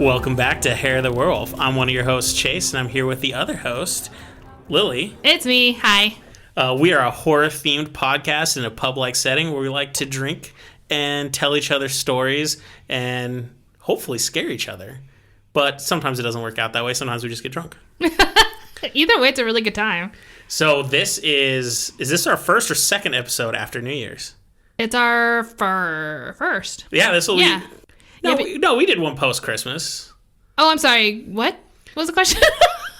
Welcome back to Hair of the Werewolf. I'm one of your hosts, Chase, and I'm here with the other host, Lily. It's me. Hi. We are a horror-themed podcast in a pub-like setting where we like to drink and tell each other stories and hopefully scare each other. But sometimes it doesn't work out that way. Sometimes we just get drunk. Either way, it's a really good time. So this is this our first or second episode after New Year's? It's our first. Yeah, this will be... No, we did one post-Christmas. Oh, I'm sorry. What was the question?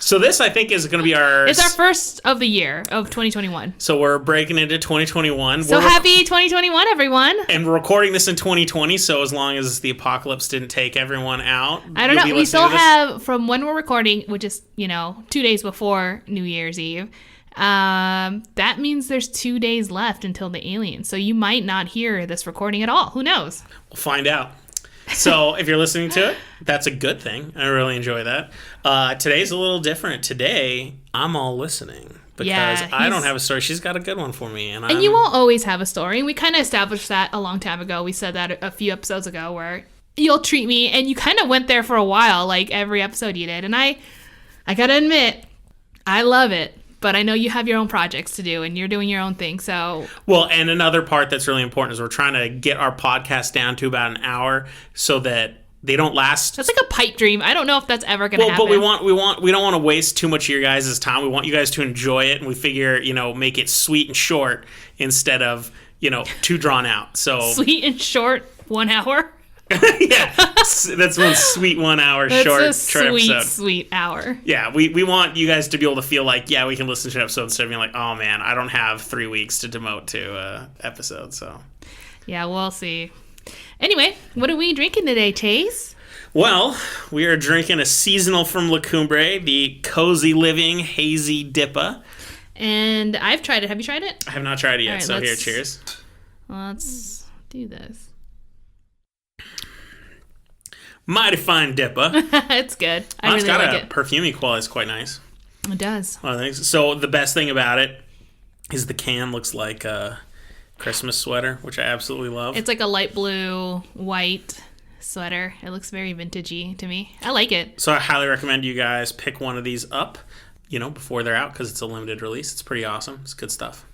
So this, I think, is going to be our... It's our first of the year of 2021. So we're breaking into 2021. So happy 2021, everyone. And we're recording this in 2020, so as long as the apocalypse didn't take everyone out... I don't know. We still have, from when we're recording, which is, 2 days before New Year's Eve, that means there's 2 days left until the aliens. So you might not hear this recording at all. Who knows? We'll find out. So if you're listening to it, that's a good thing. I really enjoy that. Today's a little different. Today, I'm all listening because I don't have a story. She's got a good one for me. And you won't always have a story. And we kind of established that a long time ago. We said that a few episodes ago where you'll treat me. And you kind of went there for a while, like every episode you did. And I got to admit, I love it. But I know you have your own projects to do, and you're doing your own thing, so... Well, and another part that's really important is we're trying to get our podcast down to about an hour so that they don't last... That's like a pipe dream. I don't know if that's ever going to happen. But we don't want to waste too much of your guys' time. We want you guys to enjoy it, and we figure, make it sweet and short instead of, too drawn out. So sweet and short, 1 hour? Yeah, that's one sweet 1 hour short episode. Sweet hour. Yeah, we want you guys to be able to feel like, yeah, we can listen to an episode instead of being like, oh man, I don't have 3 weeks to devote to episode. So yeah, we'll see. Anyway, what are we drinking today, Chase? Well, we are drinking a seasonal from La Cumbre, the Cozy Living Hazy Dippa. And I've tried it. Have you tried it? I have not tried it yet, right, here, cheers. Let's do this. Mighty fine Dippa. It's good. It's got a perfumey quality. It's quite nice. It does. So the best thing about it is the can looks like a Christmas sweater, which I absolutely love. It's like a light blue, white sweater. It looks very vintagey to me. I like it. So I highly recommend you guys pick one of these up, before they're out because it's a limited release. It's pretty awesome. It's good stuff.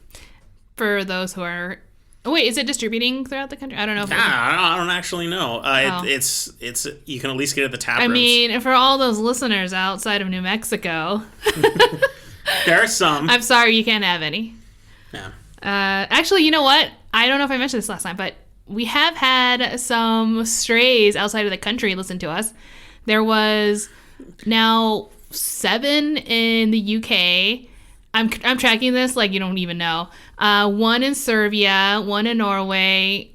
For those who are... Oh, wait, is it distributing throughout the country? I don't know. I don't actually know. It's you can at least get it at the tap rooms. I mean, for all those listeners outside of New Mexico. There are some. I'm sorry you can't have any. Yeah. Actually, you know what? I don't know if I mentioned this last time, but we have had some strays outside of the country listen to us. There was now 7 in the UK. I'm tracking this like you don't even know. 1 in Serbia, 1 in Norway.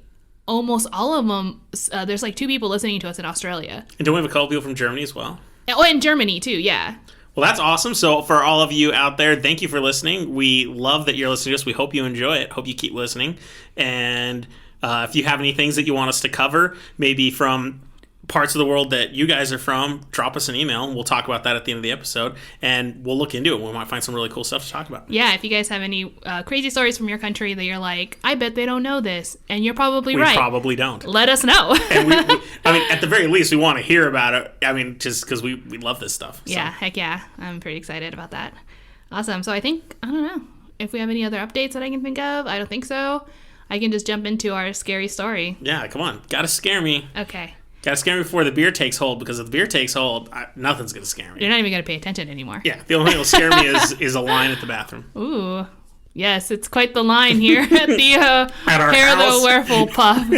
Almost all of them, there's like 2 people listening to us in Australia. And don't we have a couple people from Germany as well? Oh, and Germany too, yeah. Well, that's awesome. So for all of you out there, thank you for listening. We love that you're listening to us. We hope you enjoy it. Hope you keep listening. And if you have any things that you want us to cover, maybe from parts of the world that you guys are from, drop us an email. We'll talk about that at the end of the episode, and we'll look into it. We might find some really cool stuff to talk about. Yeah, if you guys have any crazy stories from your country that you're like, I bet they don't know this, and you're probably right. We probably don't. Let us know. And at the very least, we want to hear about it. Just because we love this stuff. So. Yeah, heck yeah. I'm pretty excited about that. Awesome. So I think, I don't know, if we have any other updates that I can think of. I don't think so. I can just jump into our scary story. Yeah, come on. Gotta scare me. Okay. Gotta scare me before the beer takes hold, because if the beer takes hold, nothing's gonna scare me. You're not even gonna pay attention anymore. Yeah, the only thing that'll scare me is a line at the bathroom. Ooh, yes, it's quite the line here at the Hair of the Werewolf pub.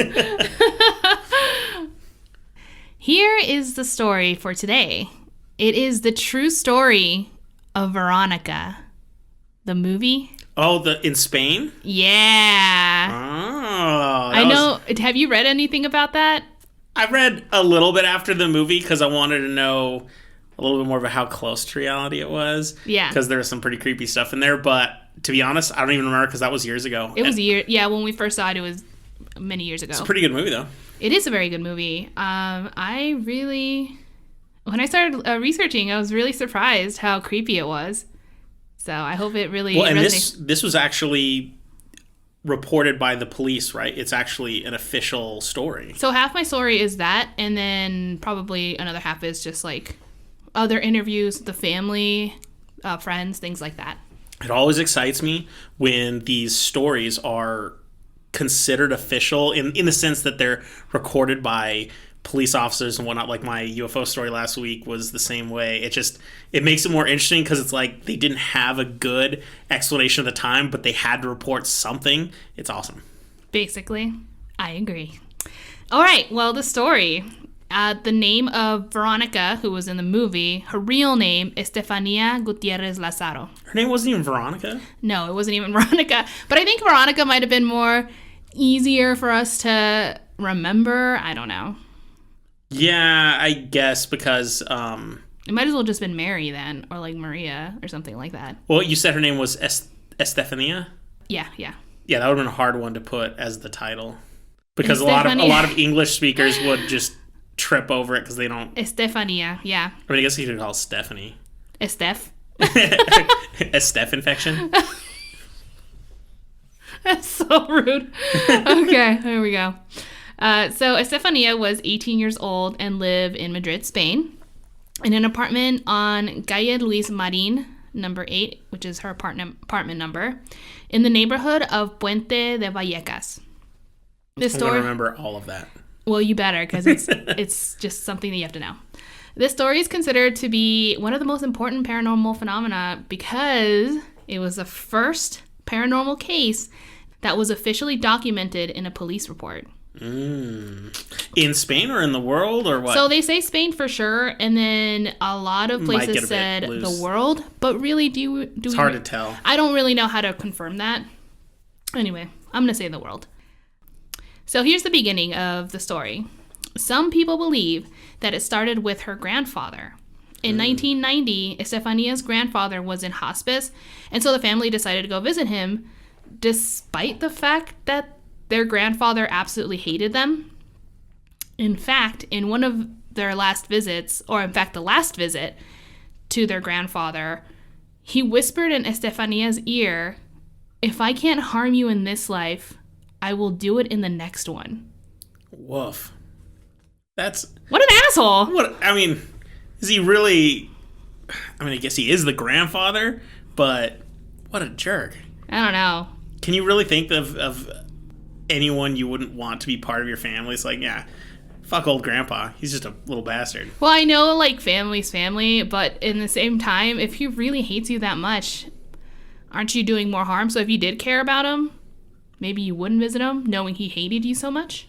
Here is the story for today. It is the true story of Veronica, the movie. Oh, in Spain? Yeah. Oh, I know. Have you read anything about that? I read a little bit after the movie because I wanted to know a little bit more about how close to reality it was. Yeah. Because there was some pretty creepy stuff in there. But to be honest, I don't even remember because that was years ago. It was when we first saw it, it was many years ago. It's a pretty good movie, though. It is a very good movie. When I started researching, I was really surprised how creepy it was. So I hope it really resonates. And this was actually reported by the police, right? It's actually an official story. So half my story is that, and then probably another half is just like other interviews, the family, friends, things like that. It always excites me when these stories are considered official in the sense that they're recorded by police officers and whatnot. Like my UFO story last week was the same way. It makes it more interesting because it's like they didn't have a good explanation at the time, but they had to report something. It's awesome. Basically, I agree. All right, well, the story. The name of Veronica, who was in the movie, her real name, Estefania Gutierrez Lazaro. Her name wasn't even Veronica? No, it wasn't even Veronica. But I think Veronica might have been more easier for us to remember. I don't know. Yeah, I guess because... it might as well just been Mary then, or like Maria, or something like that. Well, you said her name was Estefania? Yeah. Yeah, that would have been a hard one to put as the title. Because a lot of English speakers would just trip over it because they don't... Estefania, yeah. I mean, I guess you could call it Stephanie. Estef. Estef infection? That's so rude. Okay, there we go. So Estefania was 18 years old and lived in Madrid, Spain, in an apartment on Calle Luis Marin, number 8, which is her apartment number, in the neighborhood of Puente de Vallecas. I'm going to remember all of that. Well, you better, because it's just something that you have to know. This story is considered to be one of the most important paranormal phenomena because it was the first paranormal case that was officially documented in a police report. In Spain or in the world or what? So they say Spain for sure, and then a lot of places said the world, but really it's hard to tell. I don't really know how to confirm that. Anyway, I'm going to say the world. So here's the beginning of the story. Some people believe that it started with her grandfather. In 1990, Estefania's grandfather was in hospice, and so the family decided to go visit him, despite the fact that their grandfather absolutely hated them. In fact, in one of their last visits, or in fact the last visit to their grandfather, he whispered in Estefania's ear, "If I can't harm you in this life, I will do it in the next one." Woof. That's... What an asshole! Is he really... I guess he is the grandfather, but what a jerk. I don't know. Can you really think of anyone you wouldn't want to be part of your family? It's like, yeah, fuck old grandpa. He's just a little bastard. Well, I know, like, family's family, but in the same time, if he really hates you that much, aren't you doing more harm? So if you did care about him, maybe you wouldn't visit him, knowing he hated you so much?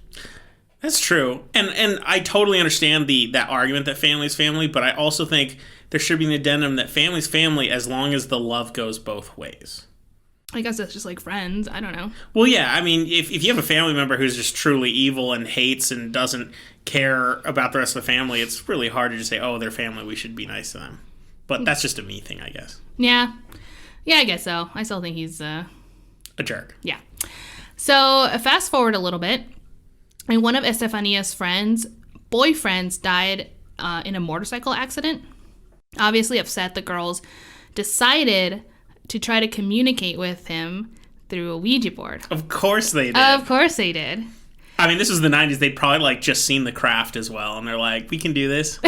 That's true. And I totally understand that argument that family's family, but I also think there should be an addendum that family's family as long as the love goes both ways. I guess that's just like friends. I don't know. Well, yeah. If you have a family member who's just truly evil and hates and doesn't care about the rest of the family, it's really hard to just say, oh, they're family, we should be nice to them. But that's just a me thing, I guess. Yeah. Yeah, I guess so. I still think he's... a jerk. Yeah. So, fast forward a little bit. And one of Estefania's boyfriends died in a motorcycle accident. Obviously upset, the girls decided to try to communicate with him through a Ouija board. Of course they did. Of course they did. This was the 90s. They'd probably just seen The Craft as well, and they're like, we can do this.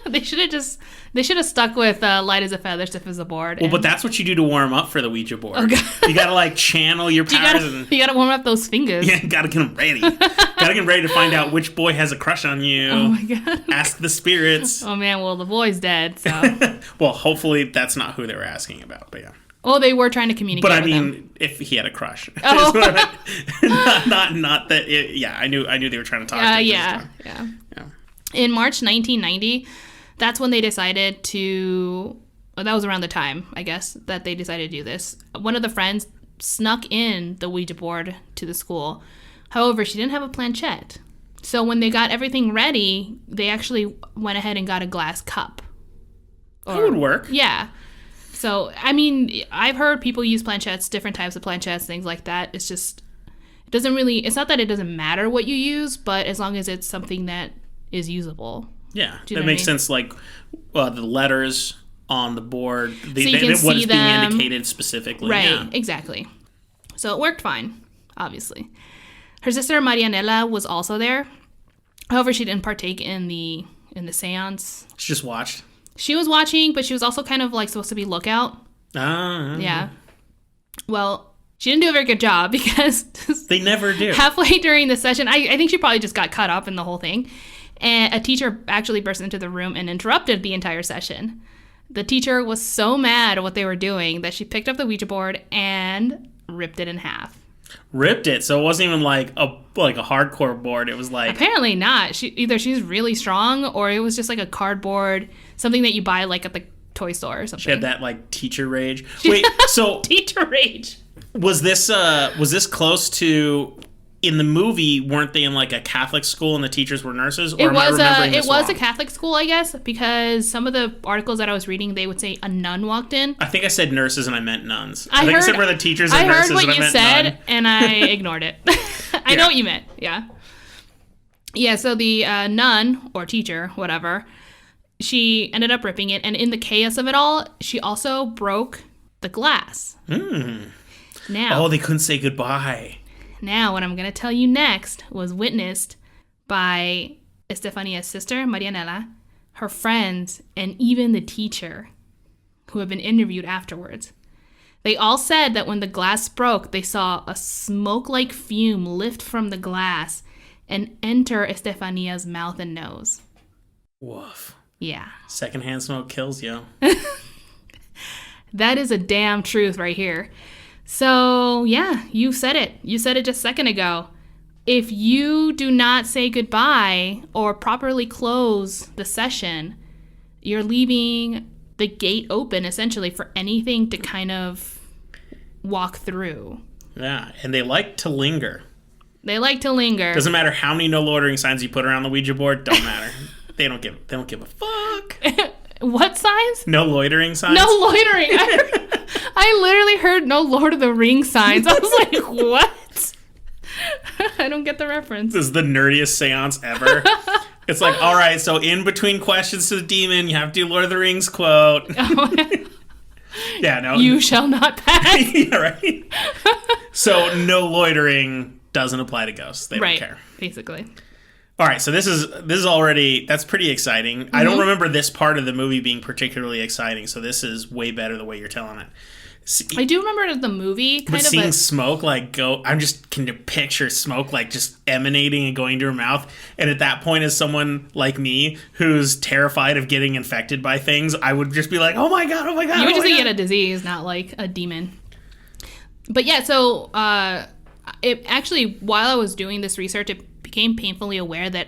They should have stuck with light as a feather, stiff as a board. Well, but that's what you do to warm up for the Ouija board. Oh, God. You gotta channel your powers. You gotta warm up those fingers. Yeah, gotta get them ready. Gotta get ready to find out which boy has a crush on you. Oh my God. Ask the spirits. Oh man, well the boy's dead, so. Well, hopefully that's not who they were asking about, but yeah. Well, they were trying to communicate with him. If he had a crush. Oh. not that. I knew they were trying to talk to him. Yeah. In March 1990, that's when they decided to... that was around the time, I guess, that they decided to do this. One of the friends snuck in the Ouija board to the school. However, she didn't have a planchette. So when they got everything ready, they actually went ahead and got a glass cup. That would work. Yeah. So, I've heard people use planchettes, different types of planchettes, things like that. It's just, it's not that it doesn't matter what you use, but as long as it's something that is usable. Yeah, that makes sense. Like the letters on the board, so you can see what's being them. indicated specifically. Right, yeah. exactly. So it worked fine. obviously. Her sister Marianela was also there. However, she didn't partake in the seance. She just watched. She was watching, but she was also kind of like supposed to be lookout. Yeah. Well, she didn't do a very good job because they never do. Halfway during the session, I think she probably just got caught up in the whole thing. And a teacher actually burst into the room and interrupted the entire session. The teacher was so mad at what they were doing that she picked up the Ouija board and ripped it in half. Ripped it, so it wasn't even like a hardcore board. It was like, apparently not. Either she's really strong, or it was just like a cardboard, something that you buy like at the toy store or something. She had that like teacher rage. Wait, so teacher rage. Was this close to? In the movie, weren't they in like a Catholic school and the teachers were nurses? Or it was a Catholic school, I guess, because some of the articles that I was reading, they would say a nun walked in. I think I said nurses and I meant nuns. I think I said where the teachers and nurses and I meant nun. I heard what you said and I ignored it. I know what you meant. Yeah. Yeah. So the nun or teacher, whatever, she ended up ripping it, and in the chaos of it all, she also broke the glass. Now, they couldn't say goodbye. Now, what I'm going to tell you next was witnessed by Estefania's sister, Marianela, her friends, and even the teacher, who have been interviewed afterwards. They all said that when the glass broke, they saw a smoke-like fume lift from the glass and enter Estefania's mouth and nose. Woof. Yeah. Secondhand smoke kills you. That is a damn truth right here. So, yeah, you said it. You said it just a second ago. If you do not say goodbye or properly close the session, you're leaving the gate open, essentially, for anything to kind of walk through. Yeah, and they like to linger. They like to linger. Doesn't matter how many no loitering signs you put around the Ouija board. Don't matter. They don't give a fuck. What signs? No loitering signs. No loitering. I literally heard no Lord of the Rings signs. I was like, what? I don't get the reference. This is the nerdiest seance ever. It's like, all right, so in between questions to the demon, you have to do Lord of the Rings quote. Yeah, no. You shall not pass. Yeah, right. So no loitering doesn't apply to ghosts. They don't care. Basically. All right, so this is already, that's pretty exciting. I don't remember this part of the movie being particularly exciting, so this is way better the way you're telling it. I do remember the movie kind of, seeing smoke like go, I'm just can picture smoke like just emanating and going to her mouth. And at that point, as someone like me who's terrified of getting infected by things, I would just be like, oh my god, oh my god. You would just get a disease, not like a demon. But yeah, so it actually, while I was doing this research, it became painfully aware that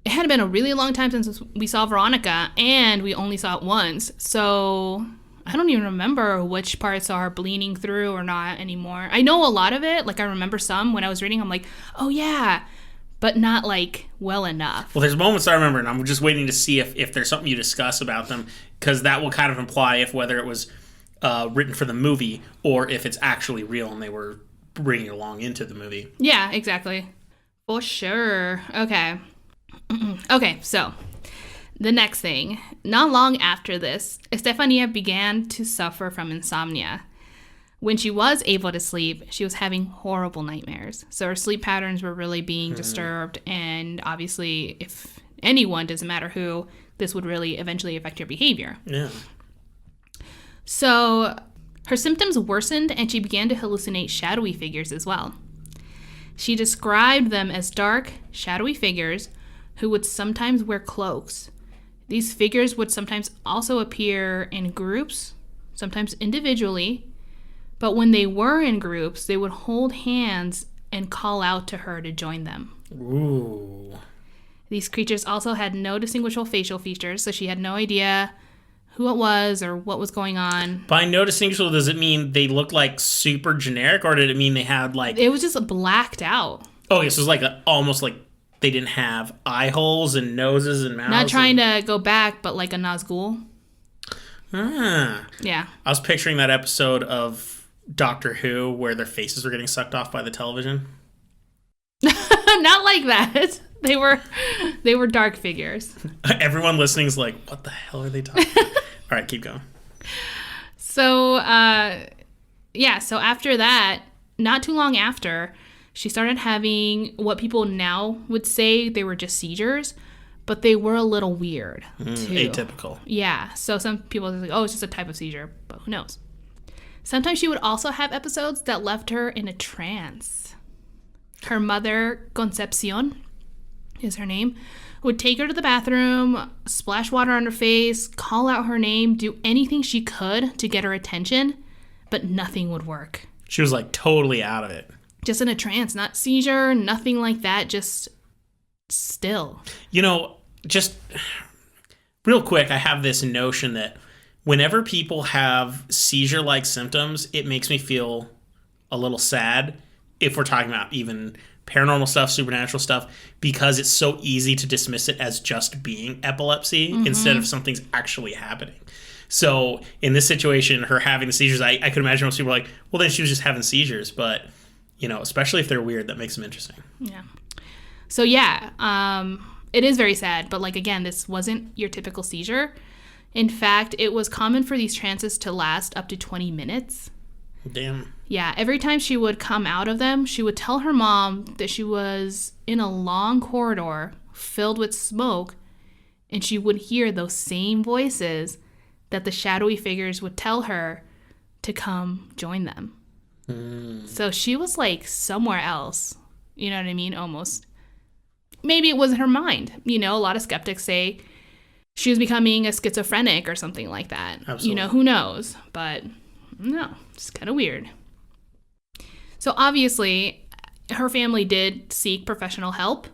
it had been a really long time since we saw Veronica, and we only saw it once. So I don't even remember which parts are bleeding through or not anymore. I know a lot of it. Like, I remember some when I was reading. I'm like, oh, yeah. But not, like, well enough. Well, there's moments I remember, and I'm just waiting to see if there's something you discuss about them, because that will kind of imply if whether it was written for the movie or if it's actually real and they were bringing it along into the movie. Yeah, exactly. For sure. Okay. Okay, so the next thing, not long after this, Estefania began to suffer from insomnia. When she was able to sleep, she was having horrible nightmares. So her sleep patterns were really being disturbed. And obviously, if anyone, doesn't matter who, this would really eventually affect your behavior. Yeah. So her symptoms worsened and she began to hallucinate shadowy figures as well. She described them as dark, shadowy figures who would sometimes wear cloaks. These figures would sometimes also appear in groups, sometimes individually, but when they were in groups, they would hold hands and call out to her to join them. Ooh. These creatures also had no distinguishable facial features, so she had no idea who it was or what was going on. By no distinguishable, does it mean they look like super generic, or did it mean they had like... It was just blacked out. Oh, yes, so it was like almost like they didn't have eye holes and noses and mouths. Not trying to go back, but like a Nazgul. Ah. Yeah. I was picturing that episode of Doctor Who where their faces were getting sucked off by the television. Not like that. They were dark figures. Everyone listening is like, what the hell are they talking about? All right, keep going. So, so after that, not too long after, she started having what people now would say they were just seizures, but they were a little weird, too. Atypical. Yeah, so some people are like, oh, it's just a type of seizure, but who knows? Sometimes she would also have episodes that left her in a trance. Her mother, Concepcion, is her name, would take her to the bathroom, splash water on her face, call out her name, do anything she could to get her attention, but nothing would work. She was like totally out of it. Just in a trance, not seizure, nothing like that, just still. You know, just real quick, I have this notion that whenever people have seizure-like symptoms, it makes me feel a little sad if we're talking about even paranormal stuff, supernatural stuff, because it's so easy to dismiss it as just being epilepsy instead of something's actually happening. So in this situation, her having the seizures, I could imagine most people are like, well, then she was just having seizures. But, you know, especially if they're weird, that makes them interesting. Yeah. So, yeah, it is very sad. But, like, again, this wasn't your typical seizure. In fact, it was common for these trances to last up to 20 minutes. Damn. Yeah, every time she would come out of them, she would tell her mom that she was in a long corridor filled with smoke, and she would hear those same voices that the shadowy figures would tell her to come join them. So she was like somewhere else. You know what I mean? Almost. Maybe it was her mind. You know, a lot of skeptics say she was becoming a schizophrenic or something like that. Absolutely. You know, who knows? But no, it's kind of weird. So obviously, her family did seek professional help,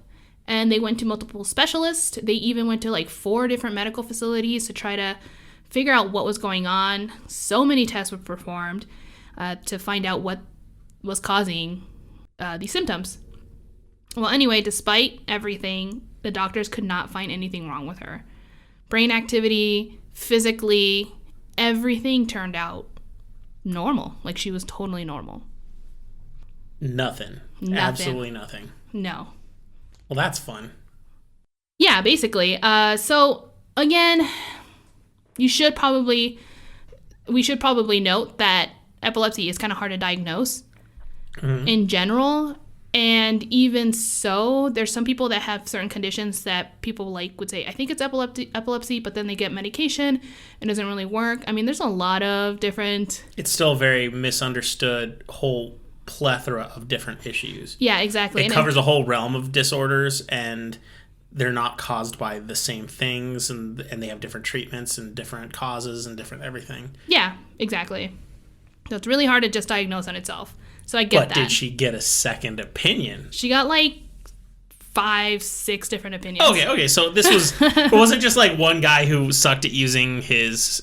and they went to multiple specialists. They even went to like 4 different medical facilities to try to figure out what was going on. So many tests were performed to find out what was causing these symptoms. Well, anyway, despite everything, the doctors could not find anything wrong with her. Brain activity, physically, everything turned out normal. Like, she was totally normal. Nothing. Absolutely nothing. No. Well, that's fun. Yeah, basically. So, again, we should probably note that epilepsy is kind of hard to diagnose in general. And even so, there's some people that have certain conditions that people like would say, I think it's epilepsy, but then they get medication and it doesn't really work. I mean, there's a lot of different... It's still a very misunderstood whole plethora of different issues. Yeah, exactly. It covers a whole realm of disorders, and they're not caused by the same things, and they have different treatments and different causes and different everything. Yeah, exactly. So it's really hard to just diagnose on itself. So I get that. But did she get a second opinion? She got like 5-6 different opinions. Okay. So this was it wasn't just like one guy who sucked at using his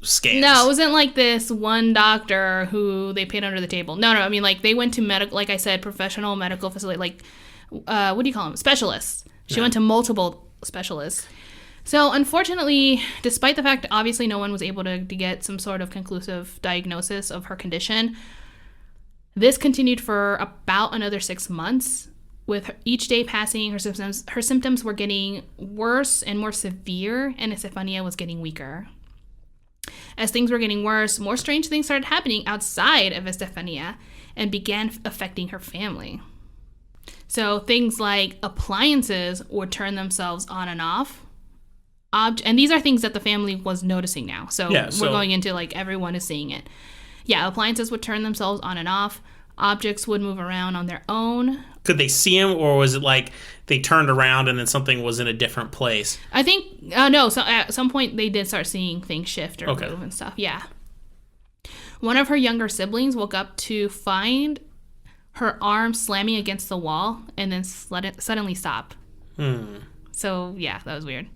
scans. No, it wasn't like this one doctor who they paid under the table. No. I mean, like, they went to medical, like I said, professional medical facility, like what do you call them? Specialists. She went to multiple specialists. So unfortunately, despite the fact obviously no one was able to get some sort of conclusive diagnosis of her condition, this continued for about another 6 months. With each day passing, her symptoms were getting worse and more severe, and Estefania was getting weaker. As things were getting worse, more strange things started happening outside of Estefania and began affecting her family. So things like appliances would turn themselves on and off. And these are things that the family was noticing now. So we're going into like everyone is seeing it. Yeah, appliances would turn themselves on and off. Objects would move around on their own. Could they see him, or was it like they turned around and then something was in a different place? I think, no, so at some point they did start seeing things shift or move and stuff, yeah. One of her younger siblings woke up to find her arm slamming against the wall and then suddenly stop. So, yeah, that was weird.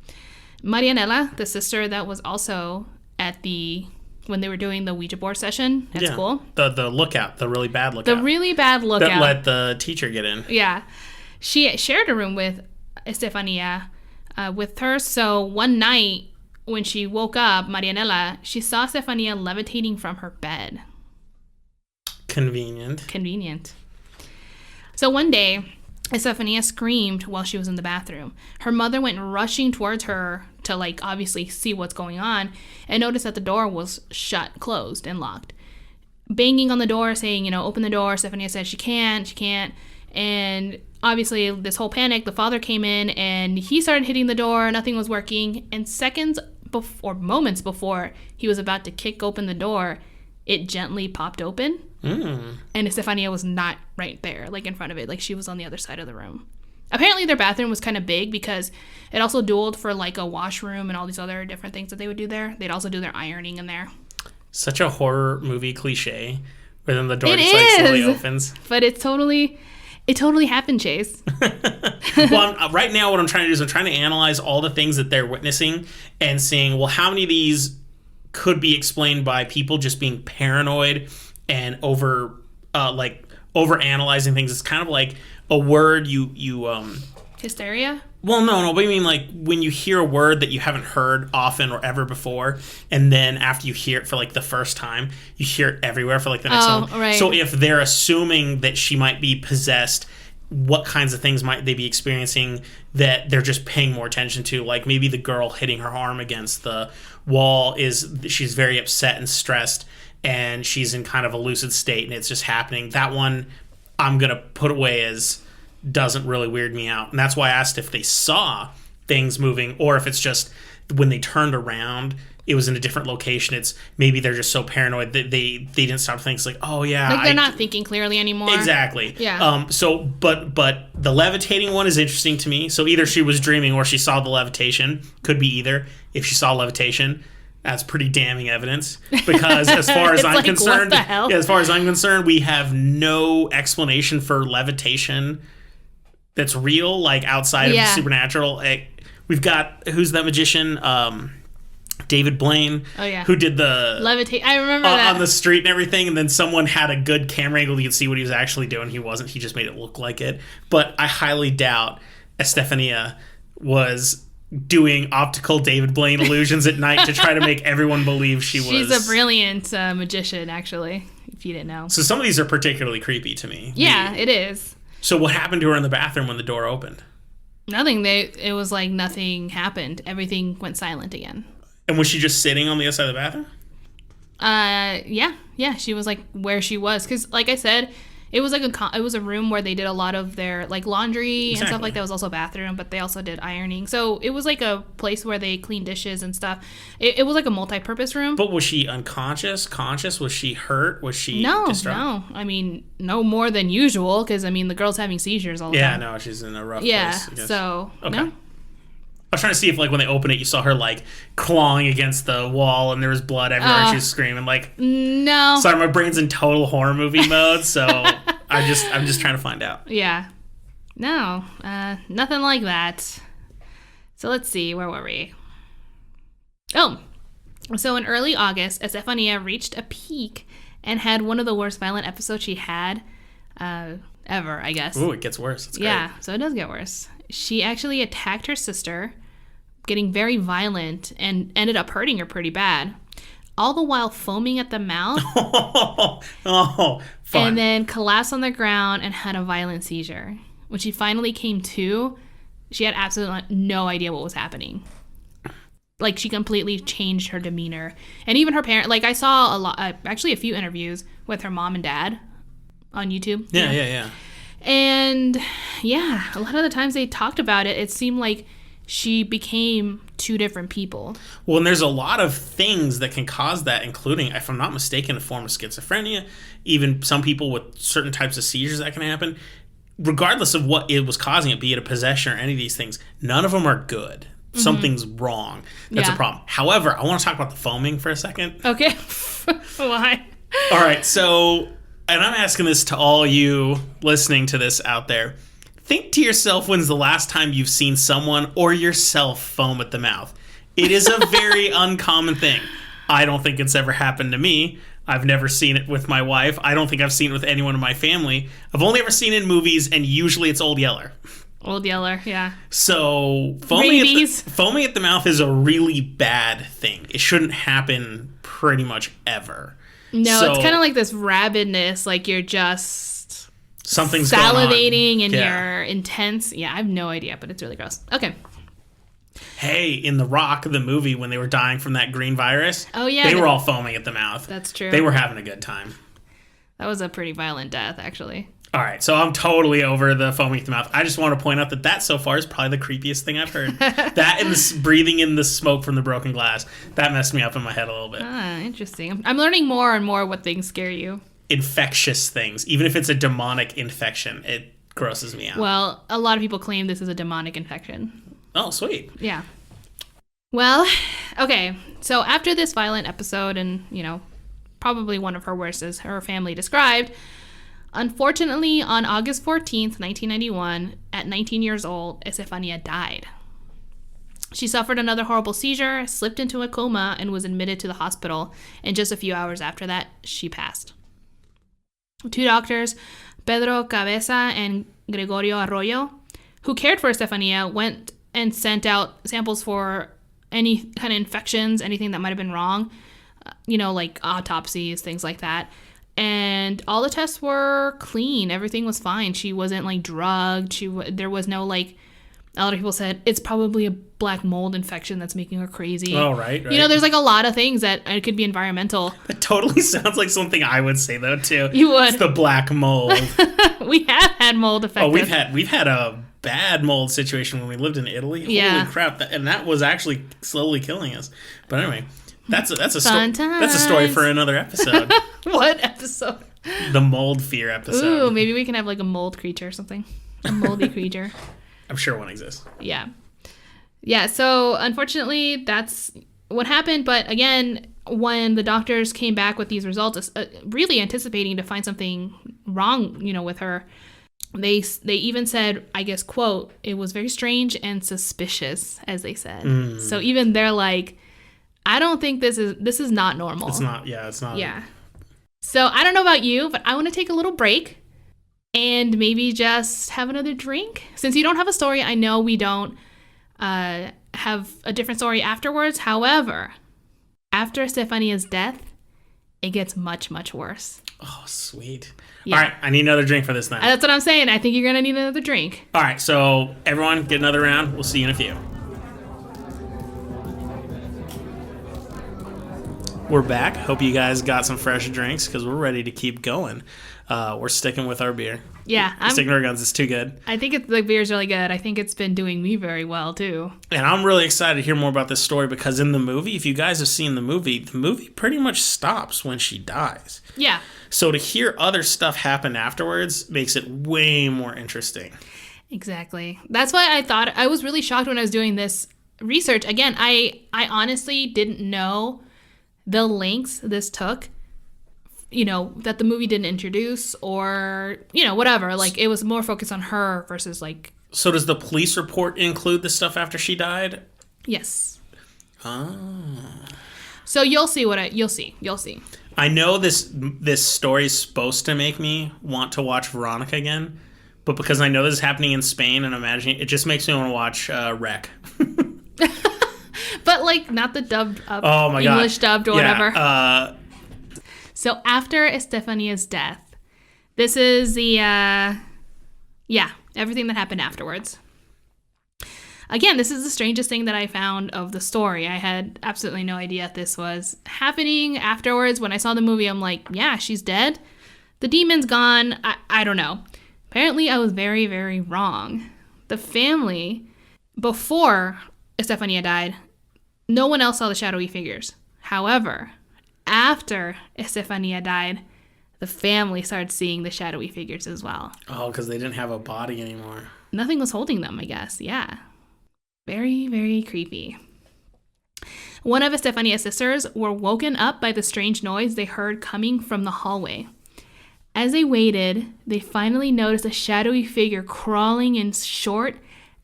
Marianela, the sister that was also at when they were doing the Ouija board session at school. The lookout, the really bad lookout. The really bad lookout. That let the teacher get in. Yeah. She shared a room with Estefania with her. So one night when she woke up, Marianela, she saw Estefania levitating from her bed. Convenient. So one day, Estefania screamed while she was in the bathroom. Her mother went rushing towards her to, like, obviously see what's going on and noticed that the door was closed and locked. banging on the door saying, open the door. Estefania said she can't. And obviously this whole panic, the father came in and he started hitting the door. Nothing was working. And moments before he was about to kick open the door, it gently popped open. And Estefania was not right there, like in front of it. Like she was on the other side of the room. Apparently their bathroom was kind of big because it also dueled for like a washroom and all these other different things that they would do there. They'd also do their ironing in there. Such a horror movie cliche where then the door just like slowly opens. But it totally happened, Chase. Well, right now what I'm trying to do is I'm trying to analyze all the things that they're witnessing and seeing, well, how many of these could be explained by people just being paranoid and over analyzing things. It's kind of like a word you hysteria? Well, no, but I mean like when you hear a word that you haven't heard often or ever before, and then after you hear it for like the first time, you hear it everywhere for like the next one. Right. So if they're assuming that she might be possessed, what kinds of things might they be experiencing that they're just paying more attention to? Like maybe the girl hitting her arm against the wall she's very upset and stressed, and she's in kind of a lucid state, and it's just happening. That one I'm going to put away as doesn't really weird me out. And that's why I asked if they saw things moving or if it's just when they turned around, it was in a different location. It's maybe they're just so paranoid that they didn't stop things like, oh yeah. Like they're not thinking clearly anymore. Exactly. Yeah. But the levitating one is interesting to me. So either she was dreaming or she saw the levitation. Could be either. If she saw levitation, that's pretty damning evidence, because as far as I'm like, concerned, what the hell? as far as I'm concerned, we have no explanation for levitation that's real, like outside of the supernatural. We've got, who's that magician? David Blaine. Oh yeah. Who did the levitate? I remember that on the street and everything, and then someone had a good camera angle. You could see what he was actually doing. He wasn't. He just made it look like it. But I highly doubt Estefania was doing optical David Blaine illusions at night to try to make everyone believe she's a brilliant magician, actually, if you didn't know. So some of these are particularly creepy to me. Yeah, it is. So what happened to her in the bathroom when the door opened? Nothing. It was like nothing happened. Everything went silent again. And was she just sitting on the other side of the bathroom? Yeah. She was like where she was, because like I said, it was like it was a room where they did a lot of their like laundry and stuff like that. It was also a bathroom, but they also did ironing. So it was like a place where they cleaned dishes and stuff. It was like a multi-purpose room. But was she unconscious? Conscious? Was she hurt? Was she distraught? No. I mean, no more than usual, because I mean the girl's having seizures all the time. Yeah, no, she's in a rough place. Yeah, so okay. No. I was trying to see if, like, when they open it, you saw her, like, clawing against the wall and there was blood everywhere and she was screaming, like... No. Sorry, my brain's in total horror movie mode, so I'm just trying to find out. Yeah. No, nothing like that. So let's see, where were we? Oh, so in early August, Estefania reached a peak and had one of the worst violent episodes she had ever, I guess. Ooh, it gets worse. It's great. Yeah, so it does get worse. She actually attacked her sister, getting very violent, and ended up hurting her pretty bad, all the while foaming at the mouth. Oh, fun. And then collapsed on the ground and had a violent seizure. When she finally came to, she had absolutely no idea what was happening. Like, she completely changed her demeanor. And even her parent, like, I saw actually a few interviews with her mom and dad on YouTube. Yeah. And yeah, a lot of the times they talked about it, it seemed like she became two different people. Well, and there's a lot of things that can cause that, including, if I'm not mistaken, a form of schizophrenia, even some people with certain types of seizures that can happen. Regardless of what it was causing it, be it a possession or any of these things, none of them are good. Mm-hmm. Something's wrong. That's a problem. However, I want to talk about the foaming for a second. Okay. Why? All right, so, and I'm asking this to all you listening to this out there. Think to yourself, when's the last time you've seen someone or yourself foam at the mouth? It is a very uncommon thing. I don't think it's ever happened to me. I've never seen it with my wife. I don't think I've seen it with anyone in my family. I've only ever seen it in movies, and usually it's Old Yeller. Old Yeller, yeah. So foaming at the mouth is a really bad thing. It shouldn't happen pretty much ever. No, it's kind of like this rabidness, like you're just something's salivating going on. And you're intense. Yeah, I have no idea, but it's really gross. Okay. Hey, in The Rock, the movie, when they were dying from that green virus, oh yeah, they were all foaming at the mouth. That's true. They were having a good time. That was a pretty violent death, actually. All right, so I'm totally over the foaming at the mouth. I just want to point out that so far is probably the creepiest thing I've heard. That and breathing in the smoke from the broken glass, that messed me up in my head a little bit. Ah, interesting. I'm learning more and more what things scare you. Infectious things, even if it's a demonic infection, it grosses me out. Well, a lot of people claim this is a demonic infection. Oh, sweet. Yeah. Well, okay. So after this violent episode, and, probably one of her worst, as her family described, unfortunately, on August 14th, 1991, at 19 years old, Estefania died. She suffered another horrible seizure, slipped into a coma, and was admitted to the hospital. And just a few hours after that, she passed. 2 doctors, Pedro Cabeza and Gregorio Arroyo, who cared for Estefania, went and sent out samples for any kind of infections, anything that might have been wrong, like autopsies, things like that. And all the tests were clean. Everything was fine. She wasn't drugged. There was no a lot of people said it's probably a black mold infection that's making her crazy. Oh, right. There's a lot of things that it could be environmental. It totally sounds like something I would say though too. You would. It's the black mold. We have had mold effects. Oh, we've had a bad mold situation when we lived in Italy. Yeah. Holy crap! And that was actually slowly killing us. But anyway. That's a story for another episode. What episode? The mold fear episode. Ooh, maybe we can have a mold creature or something. A moldy creature. I'm sure one exists. Yeah. Yeah, so unfortunately that's what happened. But again, when the doctors came back with these results, really anticipating to find something wrong, with her, they even said, I guess, quote, it was very strange and suspicious, as they said. So even they're like, I don't think this is not normal. It's not. Yeah, it's not. Yeah. So I don't know about you, but I want to take a little break and maybe just have another drink. Since you don't have a story, I know we don't have a different story afterwards. However, after Estefania's death, it gets much, much worse. Oh, sweet. Yeah. All right, I need another drink for this then. That's what I'm saying. I think you're going to need another drink. All right, so everyone get another round. We'll see you in a few. We're back. Hope you guys got some fresh drinks because we're ready to keep going. We're sticking with our beer. Yeah. Sticking to our guns. It's too good. I think the beer's really good. I think it's been doing me very well, too. And I'm really excited to hear more about this story because in the movie, if you guys have seen the movie pretty much stops when she dies. Yeah. So to hear other stuff happen afterwards makes it way more interesting. Exactly. That's why I was really shocked when I was doing this research. Again, I honestly didn't know the lengths this took, that the movie didn't introduce or, whatever. It was more focused on her versus So does the police report include the stuff after she died? Yes. Oh. So you'll see you'll see. I know this story is supposed to make me want to watch Veronica again, but because I know this is happening in Spain and imagining it just makes me want to watch Wreck. But not the dubbed up, oh my English God. dubbed or whatever. So after Estefania's death, this is the everything that happened afterwards. Again, this is the strangest thing that I found of the story. I had absolutely no idea this was happening afterwards. When I saw the movie, I'm like, yeah, she's dead. The demon's gone. I don't know. Apparently, I was very, very wrong. The family, before Estefania died, no one else saw the shadowy figures. However, after Estefania died, the family started seeing the shadowy figures as well. Oh, because they didn't have a body anymore. Nothing was holding them, I guess. Yeah. Very, very creepy. One of Estefania's sisters were woken up by the strange noise they heard coming from the hallway. As they waited, they finally noticed a shadowy figure crawling in short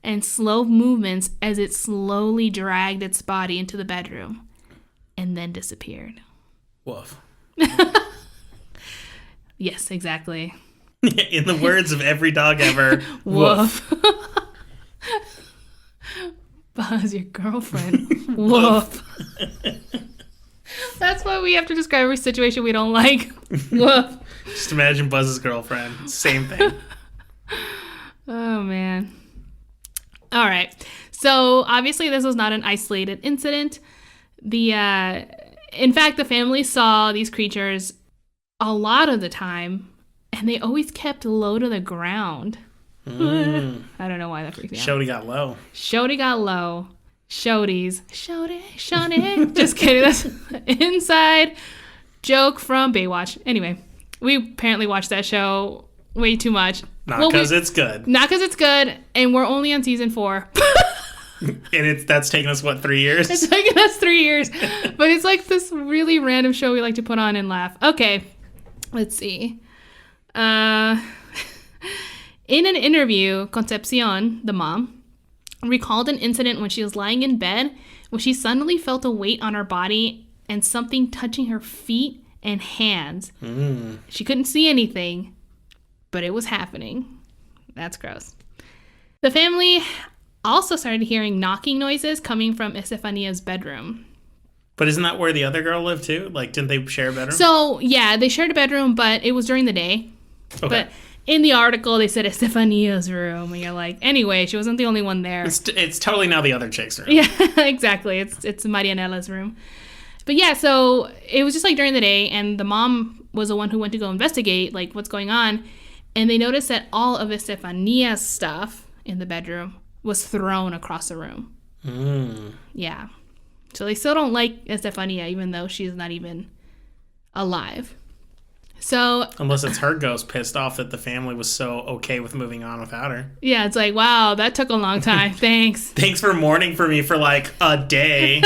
and slow movements as it slowly dragged its body into the bedroom and then disappeared. Woof. Yes, exactly. In the words of every dog ever, woof. Buzz, your girlfriend. Woof. That's why we have to describe every situation we don't like. Woof. Just imagine Buzz's girlfriend. Same thing. Oh, man. All right. So obviously this was not an isolated incident. In fact, the family saw these creatures a lot of the time, and they always kept low to the ground. I don't know why that freaked me out. Shody got low. Shody got low. Shodies. Shody. Just kidding. That's an inside joke from Baywatch. Anyway, we apparently watched that show way too much. Not because it's good. Not because it's good, and we're only on season 4. And that's taken us, 3 years? It's taken us 3 years. But it's like this really random show we like to put on and laugh. Okay, let's see. In an interview, Concepcion, the mom, recalled an incident when she was lying in bed when she suddenly felt a weight on her body and something touching her feet and hands. She couldn't see anything, but it was happening. That's gross. The family also started hearing knocking noises coming from Estefania's bedroom. But isn't that where the other girl lived too? Like, didn't they share a bedroom? So, yeah, they shared a bedroom, but it was during the day. Okay. But in the article, they said Estefania's room, and you're like, anyway, she wasn't the only one there. It's totally now the other chick's room. Yeah, exactly. It's Marianella's room. But yeah, so it was just like during the day, and the mom was the one who went to go investigate, like, what's going on. And they noticed that all of Estefania's stuff in the bedroom was thrown across the room. Yeah. So they still don't like Estefania, even though she's not even alive. So unless it's her ghost pissed off that the family was so okay with moving on without her. Yeah, it's like, wow, that took a long time. Thanks. Thanks for mourning for me for like a day.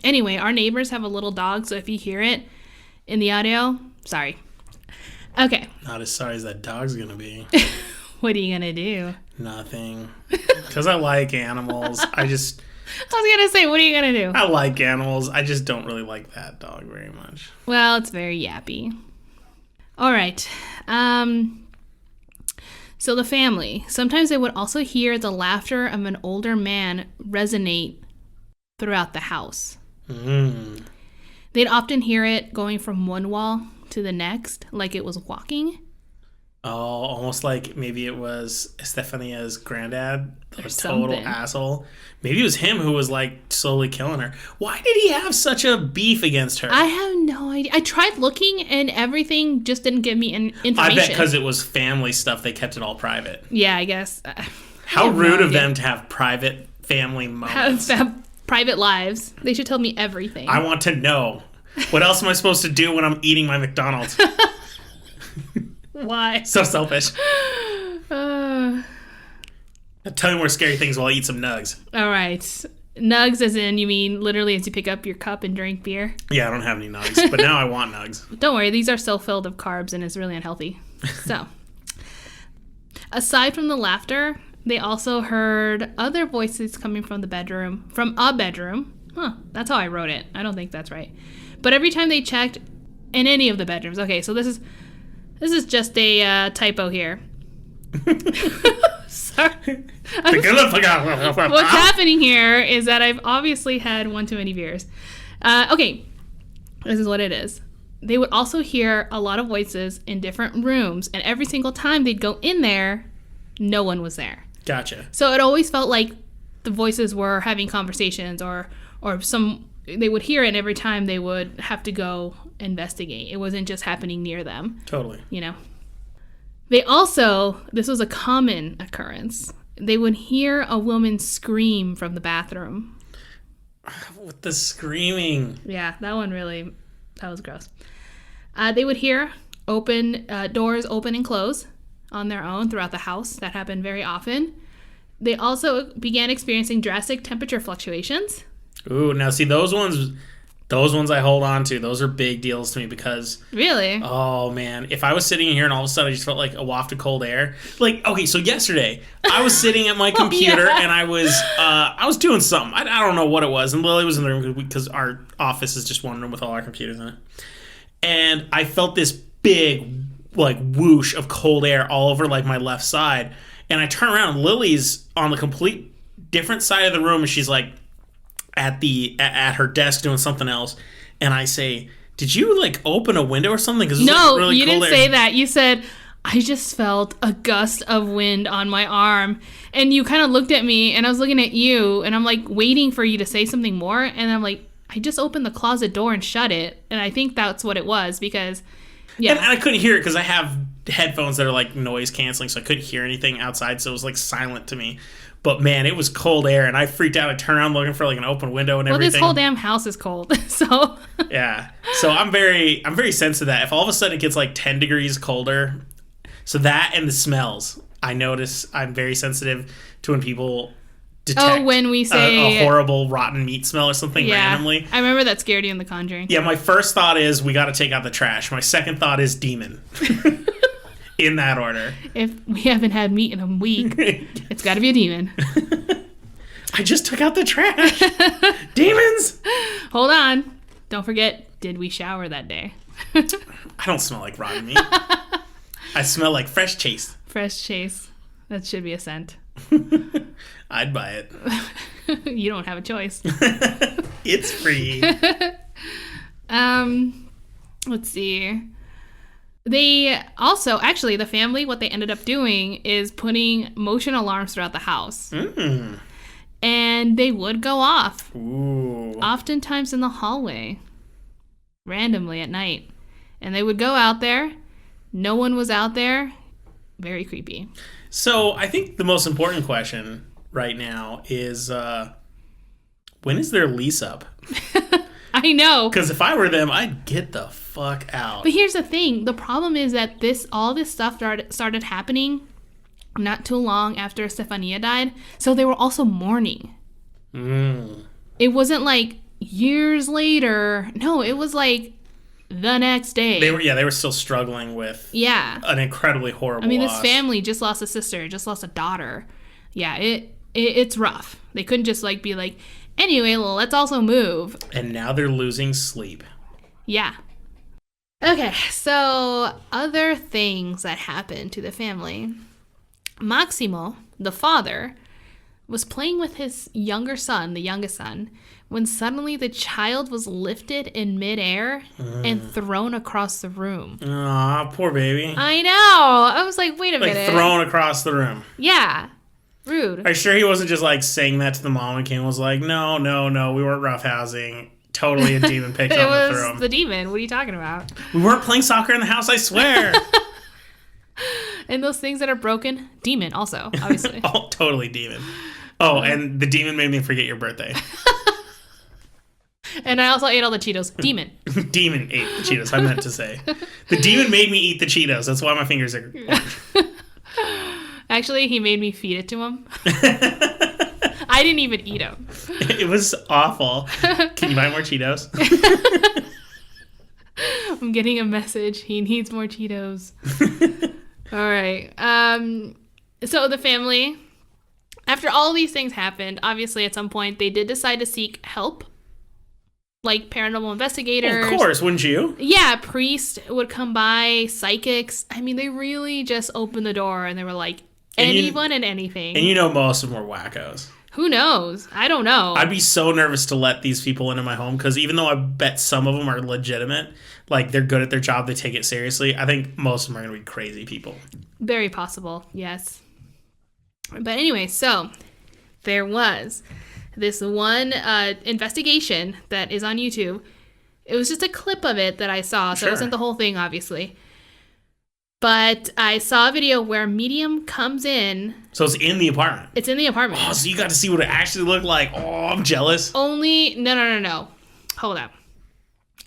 Anyway, our neighbors have a little dog, so if you hear it in the audio, sorry. Okay. Not as sorry as that dog's gonna be. What are you gonna do? Nothing. Because I like animals. I was gonna say, what are you gonna do? I like animals. I just don't really like that dog very much. Well, it's very yappy. All right. So the family, sometimes they would also hear the laughter of an older man resonate throughout the house. They'd often hear it going from one wall to the next, like it was walking. Oh, almost like maybe it was Estefania's granddad, a total something. asshole. Maybe it was him who was like slowly killing her. Why did he have such a beef against her? I have no idea. I tried looking and everything just didn't give me information. I bet because it was family stuff, they kept it all private. Yeah, I guess. How rude of them to have private family moments. Have private lives. They should tell me everything. I want to know. What else am I supposed to do when I'm eating my McDonald's? Why? So selfish. Tell me more scary things while I eat some nugs. All right. Nugs as in, you mean literally as you pick up your cup and drink beer? Yeah, I don't have any nugs, but now I want nugs. Don't worry, these are so filled of carbs and it's really unhealthy. So, aside from the laughter, they also heard other voices coming from a bedroom. Huh, that's how I wrote it. I don't think that's right. But every time they checked in any of the bedrooms. Okay, so this is just a typo here. Sorry. What's happening here is that I've obviously had one too many beers. Okay, this is what it is. They would also hear a lot of voices in different rooms, and every single time they'd go in there, no one was there. Gotcha. So it always felt like the voices were having conversations, or they would hear it, and every time they would have to go investigate. It wasn't just happening near them. Totally. You know. They also, this was a common occurrence, they would hear a woman scream from the bathroom. With the screaming. Yeah, that was gross. They would hear doors open and close on their own throughout the house. That happened very often. They also began experiencing drastic temperature fluctuations. Ooh, now see those ones I hold on to. Those are big deals to me because... Really? Oh, man. If I was sitting here and all of a sudden I just felt like a waft of cold air. Like, okay, so yesterday, I was sitting at my computer and I was doing something. I don't know what it was. And Lily was in the room because our office is just one room with all our computers in it. And I felt this big, like, whoosh of cold air all over, like, my left side. And I turn around and Lily's on the complete different side of the room and she's like... at her desk doing something else, and I say, "Did you like open a window or something?" No, really you didn't air. say that. You said, "I just felt a gust of wind on my arm," and you kind of looked at me, and I was looking at you, and I'm like waiting for you to say something more, and I'm like, I just opened the closet door and shut it. And I think that's what it was because, yeah. And I couldn't hear it because I have headphones that are like noise canceling, so I couldn't hear anything outside, so it was like silent to me. But man, it was cold air, and I freaked out. I turned around looking for like an open window and everything. Well, this whole damn house is cold, so. Yeah. So I'm very sensitive to that. If all of a sudden it gets like 10 degrees colder, so that and the smells, I notice I'm very sensitive to when people detect when we say a horrible rotten meat smell or something randomly. I remember that scared you in The Conjuring. Yeah, my first thought is we got to take out the trash. My second thought is demon. In that order. If we haven't had meat in a week, it's got to be a demon. I just took out the trash. Demons! Hold on. Don't forget, did we shower that day? I don't smell like rotten meat. I smell like fresh chase. Fresh chase. That should be a scent. I'd buy it. You don't have a choice. It's free. Let's see. They also, actually, the family, what they ended up doing is putting motion alarms throughout the house. And they would go off. Ooh. Oftentimes in the hallway. Randomly at night. And they would go out there. No one was out there. Very creepy. So I think the most important question right now is when is their lease up? I know. Because if I were them, I'd get the fuck out. But here's the thing. The problem is that all this stuff started happening not too long after Estefania died. So they were also mourning. It wasn't like years later. No, it was like the next day. They were still struggling with an incredibly horrible loss. This family just lost a sister, just lost a daughter. Yeah, it's rough. They couldn't just like be like, anyway, well, let's also move. And now they're losing sleep. Yeah. Okay, so other things that happened to the family. Maximo, the father, was playing with his younger son, the youngest son, when suddenly the child was lifted in midair and thrown across the room. Aw, poor baby. I know. I was like, wait a minute. Like thrown across the room. Yeah. Rude. Are you sure he wasn't just like saying that to the mom and Kim was like, no, we weren't roughhousing. Totally a demon picked on the throw him. It was the demon. What are you talking about? We weren't playing soccer in the house, I swear. And those things that are broken, demon also, obviously. Oh, totally demon. Oh, and the demon made me forget your birthday. And I also ate all the Cheetos. Demon. Demon ate the Cheetos, I meant to say. The demon made me eat the Cheetos. That's why my fingers are orange. Actually, he made me feed it to him. I didn't even eat them. It was awful. Can you buy more Cheetos? I'm getting a message. He needs more Cheetos. All right. So the family, after all these things happened, obviously at some point they did decide to seek help. Like paranormal investigators. Well, of course, wouldn't you? Yeah, priests would come by, psychics. I mean, they really just opened the door and they were like, anyone and anything. And you know most of them were wackos. Who knows? I don't know. I'd be so nervous to let these people into my home because even though I bet some of them are legitimate, like they're good at their job, they take it seriously, I think most of them are going to be crazy people. Very possible, yes. But anyway, so there was this one investigation that is on YouTube. It was just a clip of it that I saw, so It wasn't the whole thing, obviously. But I saw a video where a medium comes in. So it's in the apartment? It's in the apartment. Oh, so you got to see what it actually looked like. Oh, I'm jealous. No. Hold up.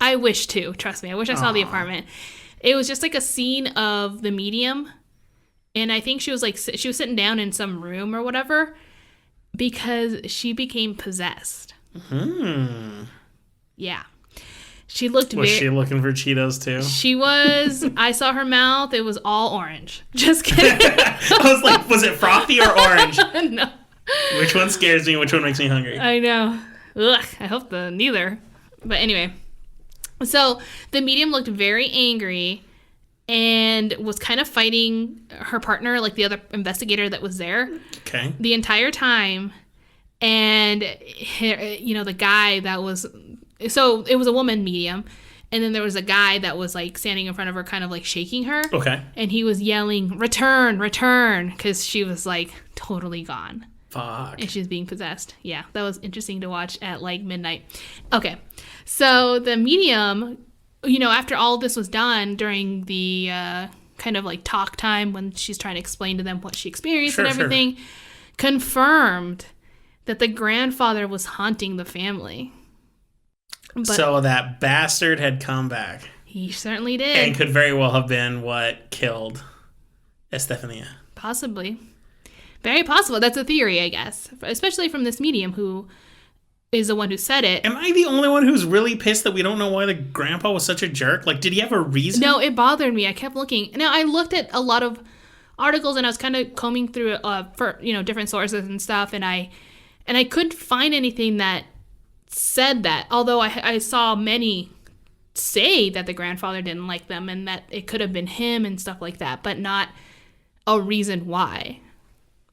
I wish to. Trust me. I wish I saw the apartment. It was just like a scene of the medium. And I think she was sitting down in some room or whatever because she became possessed. Yeah. She looked Was she looking for Cheetos too? She was. I saw her mouth. It was all orange. Just kidding. I was like, was it frothy or orange? No. Which one scares me? Which one makes me hungry? I know. Ugh, I hope neither. But anyway. So the medium looked very angry and was kind of fighting her partner, like the other investigator that was there. Okay. The entire time. And, the guy that was... So it was a woman medium, and then there was a guy that was like standing in front of her, kind of like shaking her. Okay. And he was yelling, "Return, return," because she was like totally gone. Fuck. And she was being possessed. Yeah, that was interesting to watch at like midnight. Okay. So the medium, after all of this was done during the kind of like talk time when she's trying to explain to them what she experienced and everything, confirmed that the grandfather was haunting the family. But so that bastard had come back. He certainly did. And could very well have been what killed Estefania. Possibly. Very possible. That's a theory, I guess. Especially from this medium who is the one who said it. Am I the only one who's really pissed that we don't know why the grandpa was such a jerk? Like, did he have a reason? No, it bothered me. I kept looking. Now, I looked at a lot of articles and I was kind of combing through for different sources and stuff, and I couldn't find anything that said that. Although I saw many say that the grandfather didn't like them and that it could have been him and stuff like that, but not a reason why.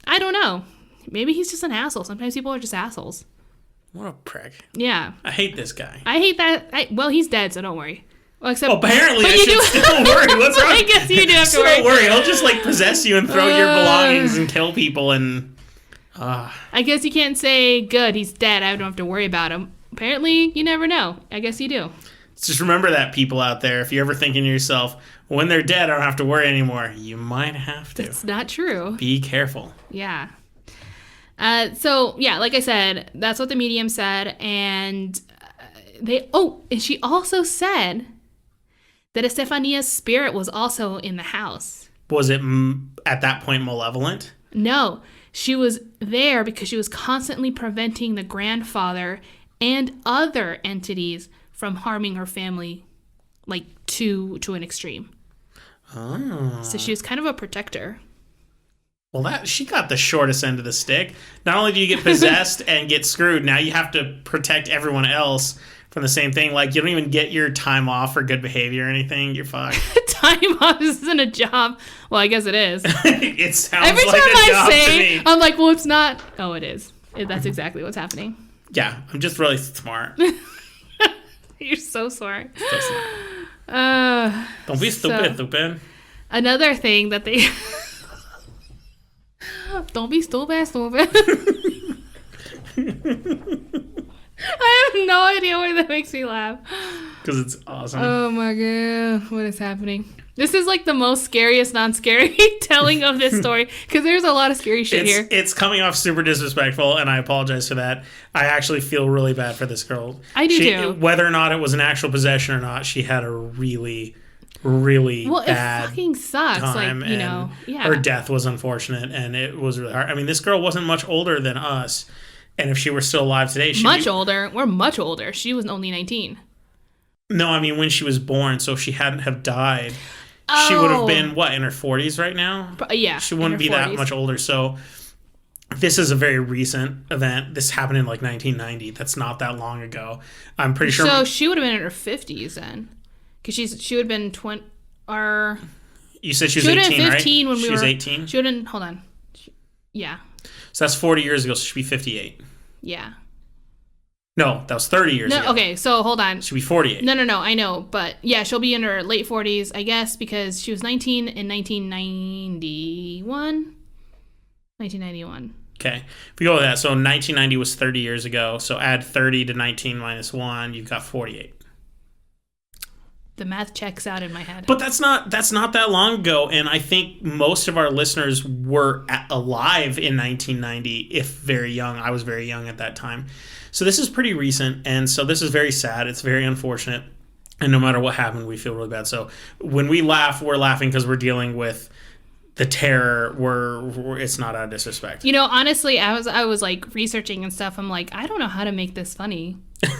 I don't know. Maybe he's just an asshole. Sometimes people are just assholes. What a prick. Yeah. I hate this guy. I hate that. Well, he's dead, so don't worry. Well, except apparently I should still worry. What's wrong? I guess you do have to worry. Don't worry. He'll just like possess you and throw your belongings and kill people and... I guess you can't say, good, he's dead, I don't have to worry about him. Apparently, you never know. I guess you do. Just remember that, people out there. If you're ever thinking to yourself, when they're dead, I don't have to worry anymore. You might have to. That's not true. Be careful. Yeah. So, yeah, like I said, that's what the medium said. And and she also said that Estefania's spirit was also in the house. Was it, at that point, malevolent? No. She was there because she was constantly preventing the grandfather and other entities from harming her family, like, to an extreme. Oh. So she was kind of a protector. Well, she got the shortest end of the stick. Not only do you get possessed and get screwed, now you have to protect everyone else from the same thing. Like, you don't even get your time off for good behavior or anything. You're fucked. Time off isn't a job. Well, I guess it is. It sounds Every like time a job I to me. I'm like, well, it's not. Oh, it is. That's exactly what's happening. Yeah, I'm just really smart. You're so smart. So smart. Don't be stupid, stupid. Another thing that they... Don't be stupid, stupid. I have no idea why that makes me laugh. Because it's awesome. Oh my god, what is happening? This is like the most scariest non-scary telling of this story, because there's a lot of scary shit here. It's coming off super disrespectful, and I apologize for that. I actually feel really bad for this girl. I do too. Whether or not it was an actual possession or not, she had a really, really bad it fucking sucks. time. Like, yeah. Her death was unfortunate, and it was really hard. I mean, this girl wasn't much older than us, and if she were still alive today, older. We're much older. She was only 19. No, I mean when she was born. So if she hadn't have died, she would have been in her 40s right now. Yeah, she wouldn't be 40s. That much older. So this is a very recent event. This happened in like 1990. That's not that long ago. I'm pretty sure. So she would have been in her 50s then, because she would have been 20. You said she was 18, right? 15 when she was 18. She would have been. Hold on. Yeah. So that's 40 years ago. So she'd be 58. Yeah. No, that was 30 years ago. Okay, so hold on. She'll be 48. No, I know. But yeah, she'll be in her late 40s, I guess, because she was 19 in 1991. 1991. Okay. If we go with that, so 1990 was 30 years ago. So add 30 to 19 minus 1, you've got 48. The math checks out in my head. But that's not that long ago, and I think most of our listeners were alive in 1990, if very young. I was very young at that time. So this is pretty recent, and so this is very sad. It's very unfortunate, and no matter what happened, we feel really bad. So when we laugh, we're laughing because we're dealing with the terror. It's not out of disrespect. Honestly, I was like researching and stuff. I'm like, I don't know how to make this funny.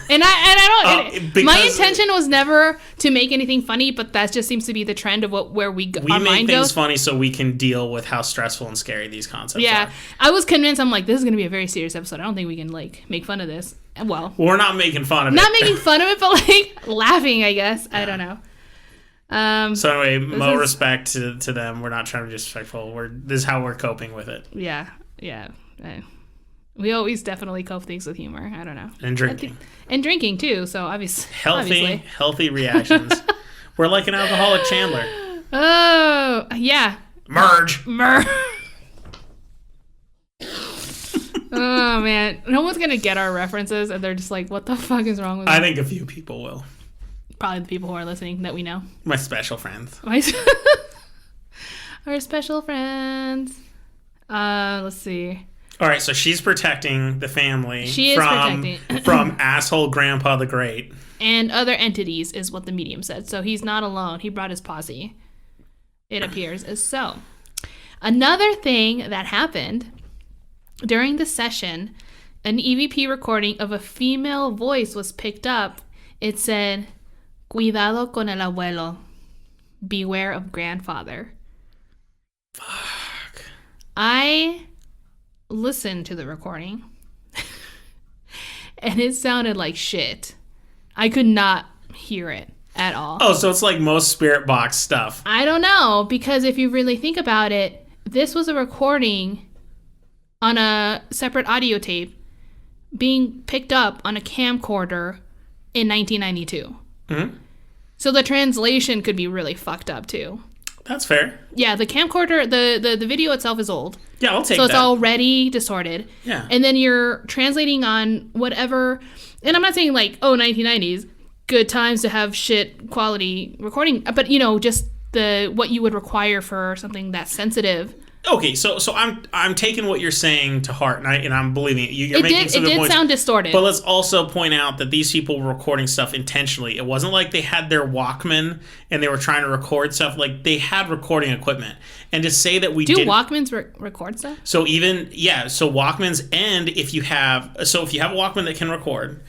And I don't. My intention was never to make anything funny, but that just seems to be the trend of where we go. We make things funny so we can deal with how stressful and scary these concepts are. I was convinced. I'm like, this is going to be a very serious episode. I don't think we can like make fun of this. Well, we're not making fun of it. Not making fun of it, but like laughing. I guess I don't know. So anyway, respect to them. We're not trying to be disrespectful. This is how we're coping with it. Yeah. We always definitely cope things with humor. I don't know. And drinking. And drinking, too. So, obviously. Healthy reactions. We're like an alcoholic Chandler. Oh, yeah. Merge. Oh, Oh, man. No one's going to get our references, and they're just like, what the fuck is wrong with them? I think a few people will. Probably the people who are listening that we know. My special friends. Our special friends. Let's see. All right, so she's protecting the family from asshole Grandpa the Great. And other entities is what the medium said. So he's not alone. He brought his posse. It appears as so. Another thing that happened during the session, an EVP recording of a female voice was picked up. It said, "Cuidado con el abuelo. Beware of grandfather." Fuck. I listened to the recording, and it sounded like shit. I could not hear it at all. Oh, so it's like most spirit box stuff. I don't know, because if you really think about it, this was a recording on a separate audio tape being picked up on a camcorder in 1992. Mm-hmm. So the translation could be really fucked up too. That's fair. Yeah, the camcorder, the video itself is old. Yeah, I'll take that. So it's already distorted. Yeah. And then you're translating on whatever, and I'm not saying like, 1990s, good times to have shit quality recording, but just what you would require for something that's sensitive. Okay, so I'm taking what you're saying to heart, and I'm believing it. You're making some good points. It did sound distorted. But let's also point out that these people were recording stuff intentionally. It wasn't like they had their Walkman and they were trying to record stuff. Like, they had recording equipment. And to say that we do Walkmans record stuff? So Walkmans, and if you have a Walkman that can record.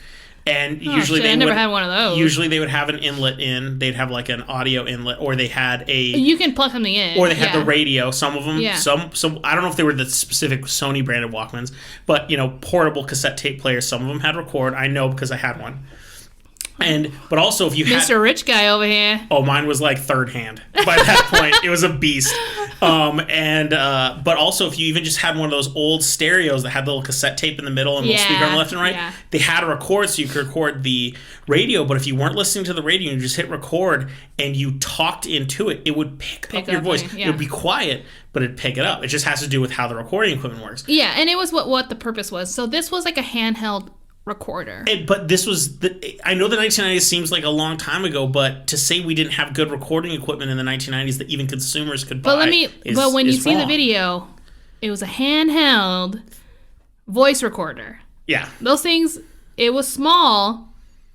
And usually I never had one of those. Usually they would have an inlet in. They'd have like an audio inlet, or they had a. You can plug something in. Or they had the radio. Some of them. Yeah. Some. I don't know if they were the specific Sony branded Walkmans, but portable cassette tape players. Some of them had record. I know because I had one. But also if you had Mr. Rich Guy over here. Oh, mine was like third hand by that point. It was a beast. But also if you even just had one of those old stereos that had the little cassette tape in the middle and little speaker on the left and right, they had a record so you could record the radio. But if you weren't listening to the radio and you just hit record and you talked into it, it would pick up your voice. It would be quiet, but it'd pick it up. It just has to do with how the recording equipment works. Yeah, and it was what the purpose was. So this was like a handheld recorder. But this was I know the 1990s seems like a long time ago, but to say we didn't have good recording equipment in the 1990s that even consumers could buy but when you see wrong. The video, it was a handheld voice recorder. Yeah. Those things, it was small.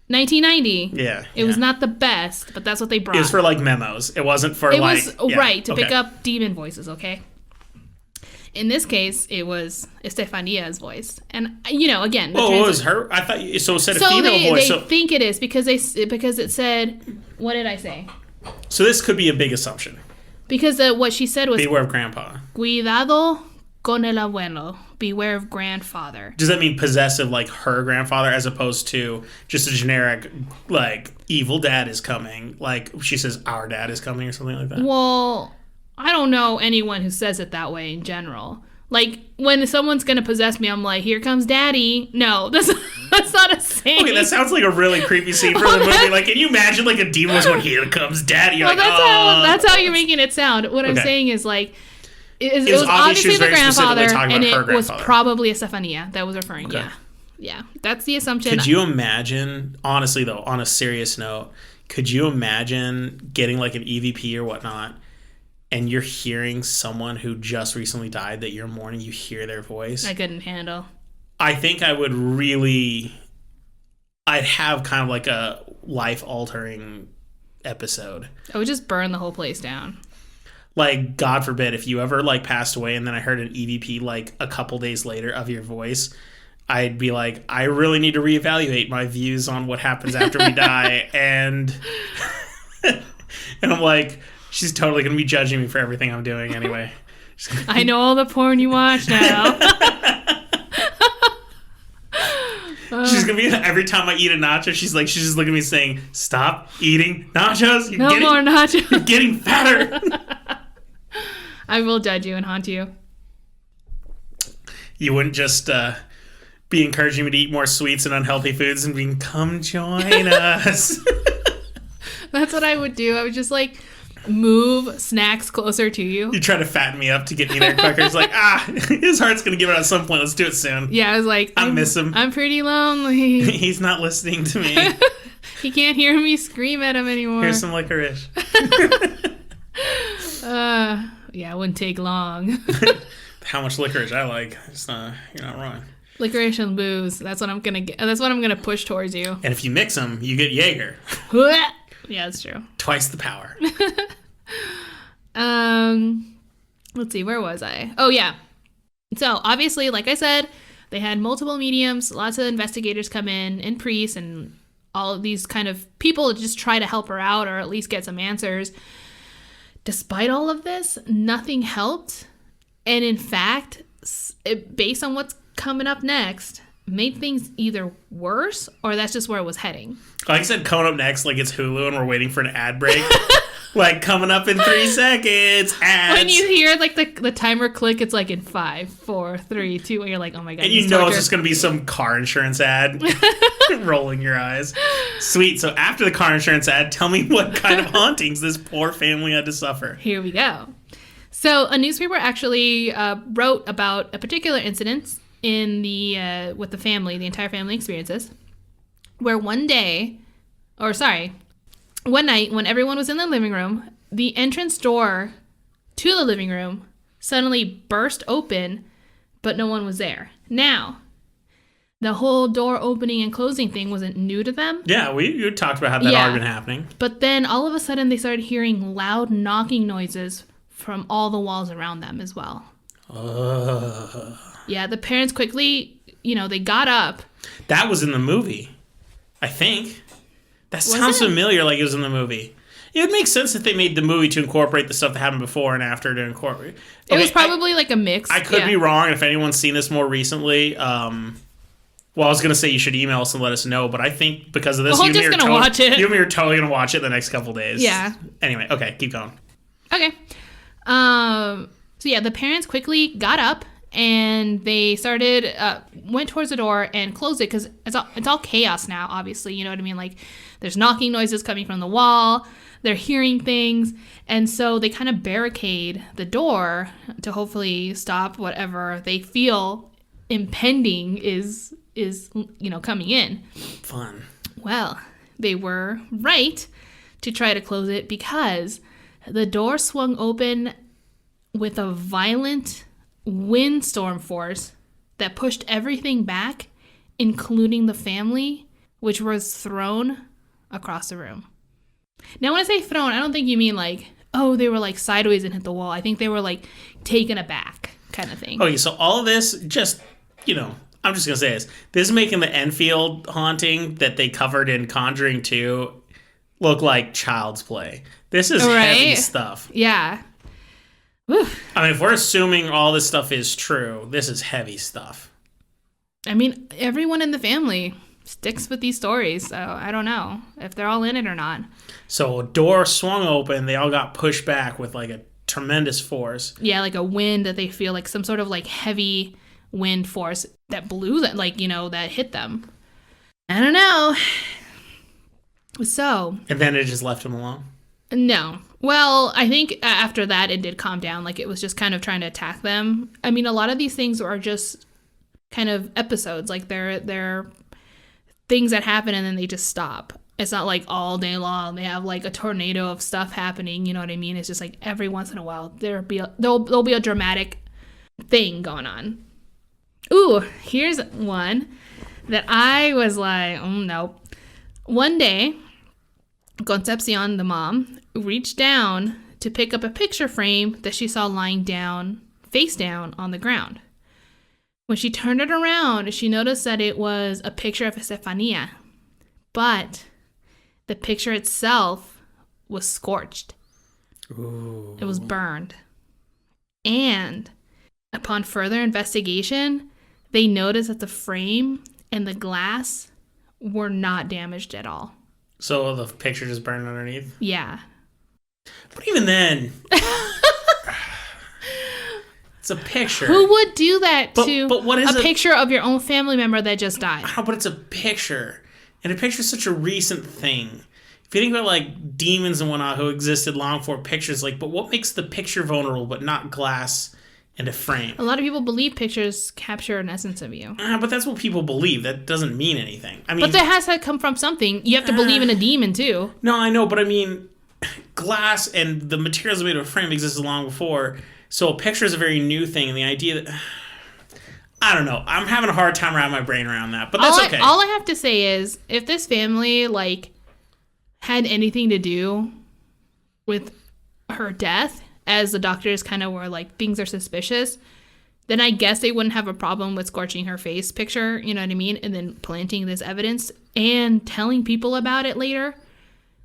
1990. Yeah. It was not the best, but that's what they brought. It was for like memos. It wasn't for to pick up demon voices, okay? In this case, it was Estefania's voice. And, again... it was her? I thought... So it said a female voice. They think it is because it said... What did I say? So this could be a big assumption. Because what she said was... Beware of grandpa. Cuidado con el abuelo. Beware of grandfather. Does that mean possessive, like her grandfather, as opposed to just a generic, like, evil dad is coming? Like, she says, our dad is coming or something like that? Well... I don't know anyone who says it that way in general. Like, when someone's going to possess me, I'm like, here comes daddy. No, that's not a saying. Okay, that sounds like a really creepy scene for the movie. Like, can you imagine, like, a demon was going, here comes daddy? You're that's how you're making it sound. What I'm saying is, like, it was obviously the grandfather, and it was probably Estefania that was referring. Okay. Yeah, that's the assumption. Could you imagine, honestly, though, on a serious note, could you imagine getting, like, an EVP or whatnot, and you're hearing someone who just recently died that you're mourning, you hear their voice? I couldn't handle. I think I'd have kind of like a life-altering episode. I would just burn the whole place down. Like, God forbid, if you ever, like, passed away and then I heard an EVP, like, a couple days later of your voice, I'd be like, I really need to reevaluate my views on what happens after we die. And I'm like... She's totally going to be judging me for everything I'm doing anyway. I know all the porn you watch now. She's going to be, every time I eat a nacho, she's just looking at me saying, stop eating nachos. No more nachos. You're getting fatter. I will judge you and haunt you. You wouldn't just be encouraging me to eat more sweets and unhealthy foods and being, come join us. That's what I would do. I would just like... move snacks closer to you. You try to fatten me up to get me there quicker. It's like, his heart's going to give it at some point. Let's do it soon. Yeah, I was like, I miss him. I'm pretty lonely. He's not listening to me. He can't hear me scream at him anymore. Here's some licorice. Yeah, it wouldn't take long. How much licorice I like. You're not wrong. Licorice and booze. That's what I'm gonna get. That's what I'm gonna push towards you. And if you mix them, you get Jaeger. Yeah, that's true. Twice the power. Let's see, where was I? Oh yeah. So obviously, like I said, they had multiple mediums, lots of investigators come in, and priests, and all of these kind of people to just try to help her out or at least get some answers. Despite all of this, nothing helped. And in fact, based on what's coming up next, made things either worse or that's just where it was heading. Like I said, coming up next, like it's Hulu and we're waiting for an ad break. Like coming up in 3 seconds, ads. When you hear like the timer click, it's like in 5, 4, 3, 2, and you're like, oh my God. And you know it's just going to be some car insurance ad. Rolling your eyes. Sweet. So after the car insurance ad, tell me what kind of hauntings this poor family had to suffer. Here we go. So a newspaper actually wrote about a particular incident in the with the family, the entire family experiences, where one night when everyone was in the living room, the entrance door to the living room suddenly burst open, but no one was there. Now, the whole door opening and closing thing wasn't new to them. Yeah, you talked about how that already been happening. But then all of a sudden they started hearing loud knocking noises from all the walls around them as well. Yeah, the parents quickly, they got up. That was in the movie, I think. That sounds familiar like it was in the movie. It would make sense if they made the movie to incorporate the stuff that happened before and after to incorporate. Okay, it was probably like a mix. I could be wrong. If anyone's seen this more recently, I was going to say you should email us and let us know, but I think because of this, we're just going to watch it. You and me are totally going to watch it the next couple days. Yeah. Anyway, okay, keep going. Okay. So yeah, the parents quickly got up and they went towards the door and closed it because it's all chaos now, obviously. You know what I mean? Like, there's knocking noises coming from the wall. They're hearing things. And so they kind of barricade the door to hopefully stop whatever they feel impending is coming in. Fun. Well, they were right to try to close it because the door swung open with a violent windstorm force that pushed everything back, including the family, which was thrown across the room. Now, when I say thrown, I don't think you mean like, oh, they were like sideways and hit the wall. I think they were like taken aback kind of thing. Okay, so all of this just, I'm just going to say this. This is making the Enfield haunting that they covered in Conjuring 2 look like child's play. This is heavy stuff. Yeah. Oof. I mean, if we're assuming all this stuff is true, this is heavy stuff. I mean, everyone in the family sticks with these stories, so I don't know if they're all in it or not. So a door swung open, they all got pushed back with like a tremendous force. Yeah, like a wind that they feel like some sort of like heavy wind force that blew that, that hit them. I don't know. So. And then it just left them alone? No. Well, I think after that it did calm down. Like, it was just kind of trying to attack them. I mean, a lot of these things are just kind of episodes. Like, they're things that happen and then they just stop. It's not like all day long. They have like a tornado of stuff happening. You know what I mean? It's just like every once in a while there'll be a dramatic thing going on. Ooh, here's one that I was like, nope. One day, Concepcion, the mom, reached down to pick up a picture frame that she saw lying down, face down on the ground. When she turned it around, she noticed that it was a picture of Estefania, but the picture itself was scorched. Ooh. It was burned. And upon further investigation, they noticed that the frame and the glass were not damaged at all. So the picture just burned underneath? Yeah. But even then, it's a picture. Who would do that to but what is a picture of your own family member that just died? But it's a picture. And a picture is such a recent thing. If if you think about like demons and whatnot who existed long before pictures, like, but what makes the picture vulnerable but not glass and a frame? A lot of people believe pictures capture an essence of you. But that's what people believe. That doesn't mean anything. I mean, but that has to come from something. You have to believe in a demon too. No, I know, but I mean, glass and the materials made of a frame existed long before. So a picture is a very new thing, and the idea that I don't know. I'm having a hard time wrapping my brain around that, but that's okay. All I have to say is, if this family like had anything to do with her death, as the doctors kind of were like, things are suspicious, then I guess they wouldn't have a problem with scorching her face picture, you know what I mean? And then planting this evidence and telling people about it later.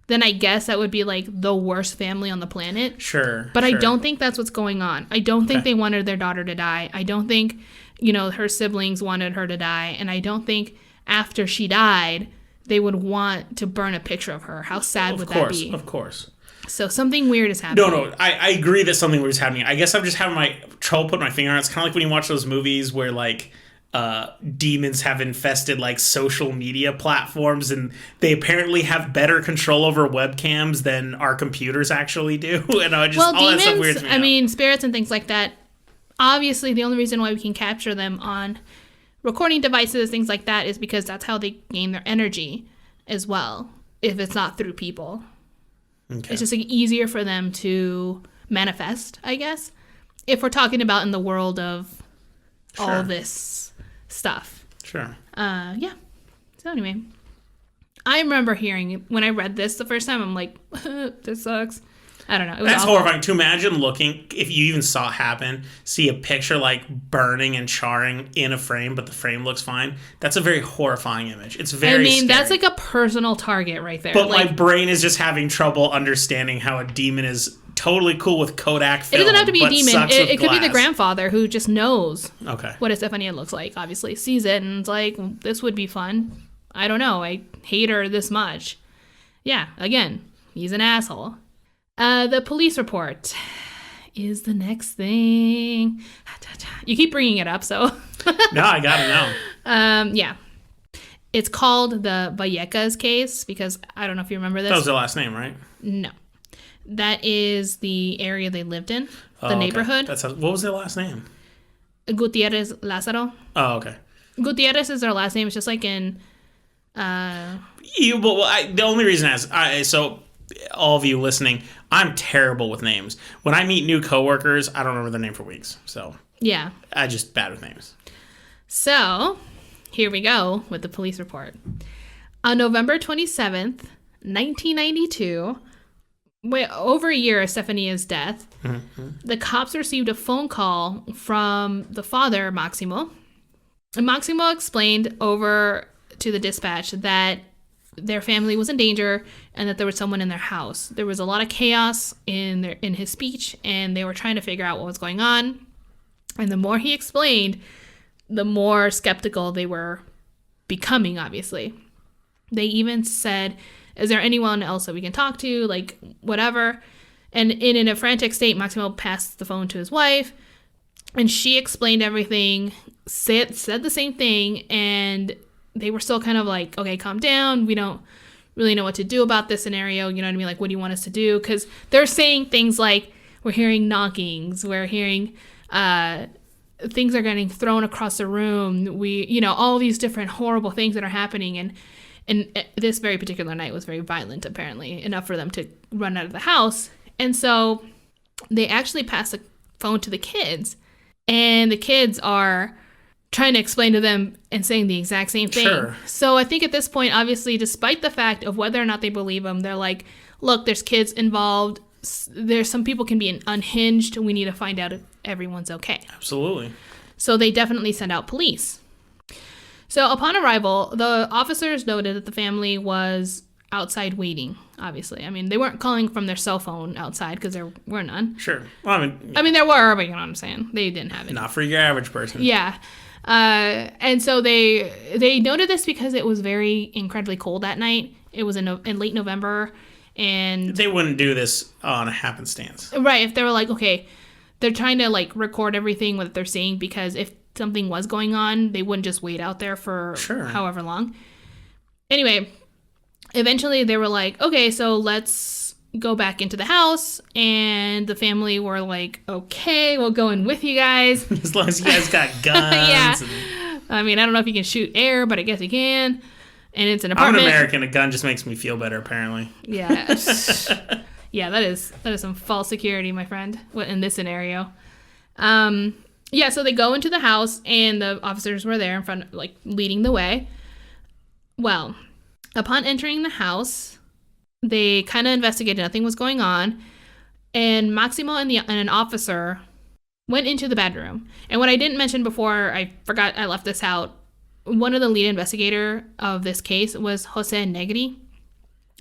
Then I guess that would be like the worst family on the planet. Sure. But I don't think that's what's going on. I don't think they wanted their daughter to die. I don't think, you know, her siblings wanted her to die. And I don't think after she died, they would want to burn a picture of her. How sad would that be? Of course. So something weird is happening. No, I agree that something weird is happening. I guess I'm just having my trouble putting my finger on it. It's kind of like when you watch those movies where like demons have infested like social media platforms, and they apparently have better control over webcams than our computers actually do. And I just all demons, that stuff weirds me out. I mean, spirits and things like that. Obviously, the only reason why we can capture them on recording devices, things like that, is because that's how they gain their energy as well. If it's not through people. Okay. It's just like easier for them to manifest, I guess, if we're talking about in the world of all this stuff. Sure. Yeah. So anyway, I remember hearing when I read this the first time, I'm like, this sucks. I don't know. It was That's awful. horrifying. To imagine looking, if you even saw it happen, see a picture like burning and charring in a frame, but the frame looks fine. That's a very horrifying image. It's very scary. That's like a personal target right there. But like, my brain is just having trouble understanding how a demon is totally cool with Kodak film. It doesn't have to be a demon. It could be the glass. grandfather who just knows what Estefania looks like, obviously. Sees it and is like, this would be fun. I don't know. I hate her this much. Yeah, again, he's an asshole. The police report is the next thing. You keep bringing it up, so. No, I gotta know. Yeah. It's called the Vallecas case because I don't know if you remember this. That was their last name, right? No. That is the area they lived in, the neighborhood. What was their last name? Gutierrez Lazaro. Oh, okay. Gutierrez is their last name. It's just like in... the only reason so all of you listening, I'm terrible with names. When I meet new coworkers, I don't remember their name for weeks. So yeah, I just bad with names. So here we go with the police report. On November 27th, 1992, over a year of Estefania's death, the cops received a phone call from the father, Maximo. And Maximo explained over to the dispatch that their family was in danger and that there was someone in their house. There was a lot of chaos in his speech, and they were trying to figure out what was going on. And the more he explained, the more skeptical they were becoming, obviously. They even said, is there anyone else that we can talk to? Like, whatever. And in a frantic state, Maximo passed the phone to his wife, and she explained everything, said the same thing, and they were still kind of like, okay, calm down. We don't really know what to do about this scenario. You know what I mean? Like, what do you want us to do? Because they're saying things like, we're hearing knockings. We're hearing things are getting thrown across the room. All these different horrible things that are happening. And this very particular night was very violent, apparently, enough for them to run out of the house. And so they actually passed the phone to the kids. And the kids are trying to explain to them and saying the exact same thing. Sure. So I think at this point, obviously, despite the fact of whether or not they believe them, they're like, look, there's kids involved. There's some people can be unhinged. We need to find out if everyone's okay. Absolutely. So they definitely send out police. So upon arrival, the officers noted that the family was outside waiting, obviously. I mean, they weren't calling from their cell phone outside because there were none. Sure. Well, I mean, there were, but you know what I'm saying. They didn't have it. Not for your average person. Yeah. And so they noted this because it was very incredibly cold that night. It was in late November, and they wouldn't do this on a happenstance. Right. If they were like, okay, they're trying to like record everything what they're saying, because if something was going on, they wouldn't just wait out there for however long. Anyway, Eventually, they were like, okay, so let's go back into the house. And the family were like, okay, we'll go in with you guys. As long as you guys got guns. Yeah. And... I mean, I don't know if you can shoot air, but I guess you can. And it's an I'm apartment. an American. A gun just makes me feel better, apparently. Yeah. Yeah, that is some false security, my friend, in this scenario. Yeah, so they go into the house, and the officers were there in front, like, leading the way. Well, upon entering the house, they kind of investigated. Nothing was going on. And Maximo and an officer went into the bedroom. And what I didn't mention before, I forgot I left this out. One of the lead investigator of this case was Jose Negri.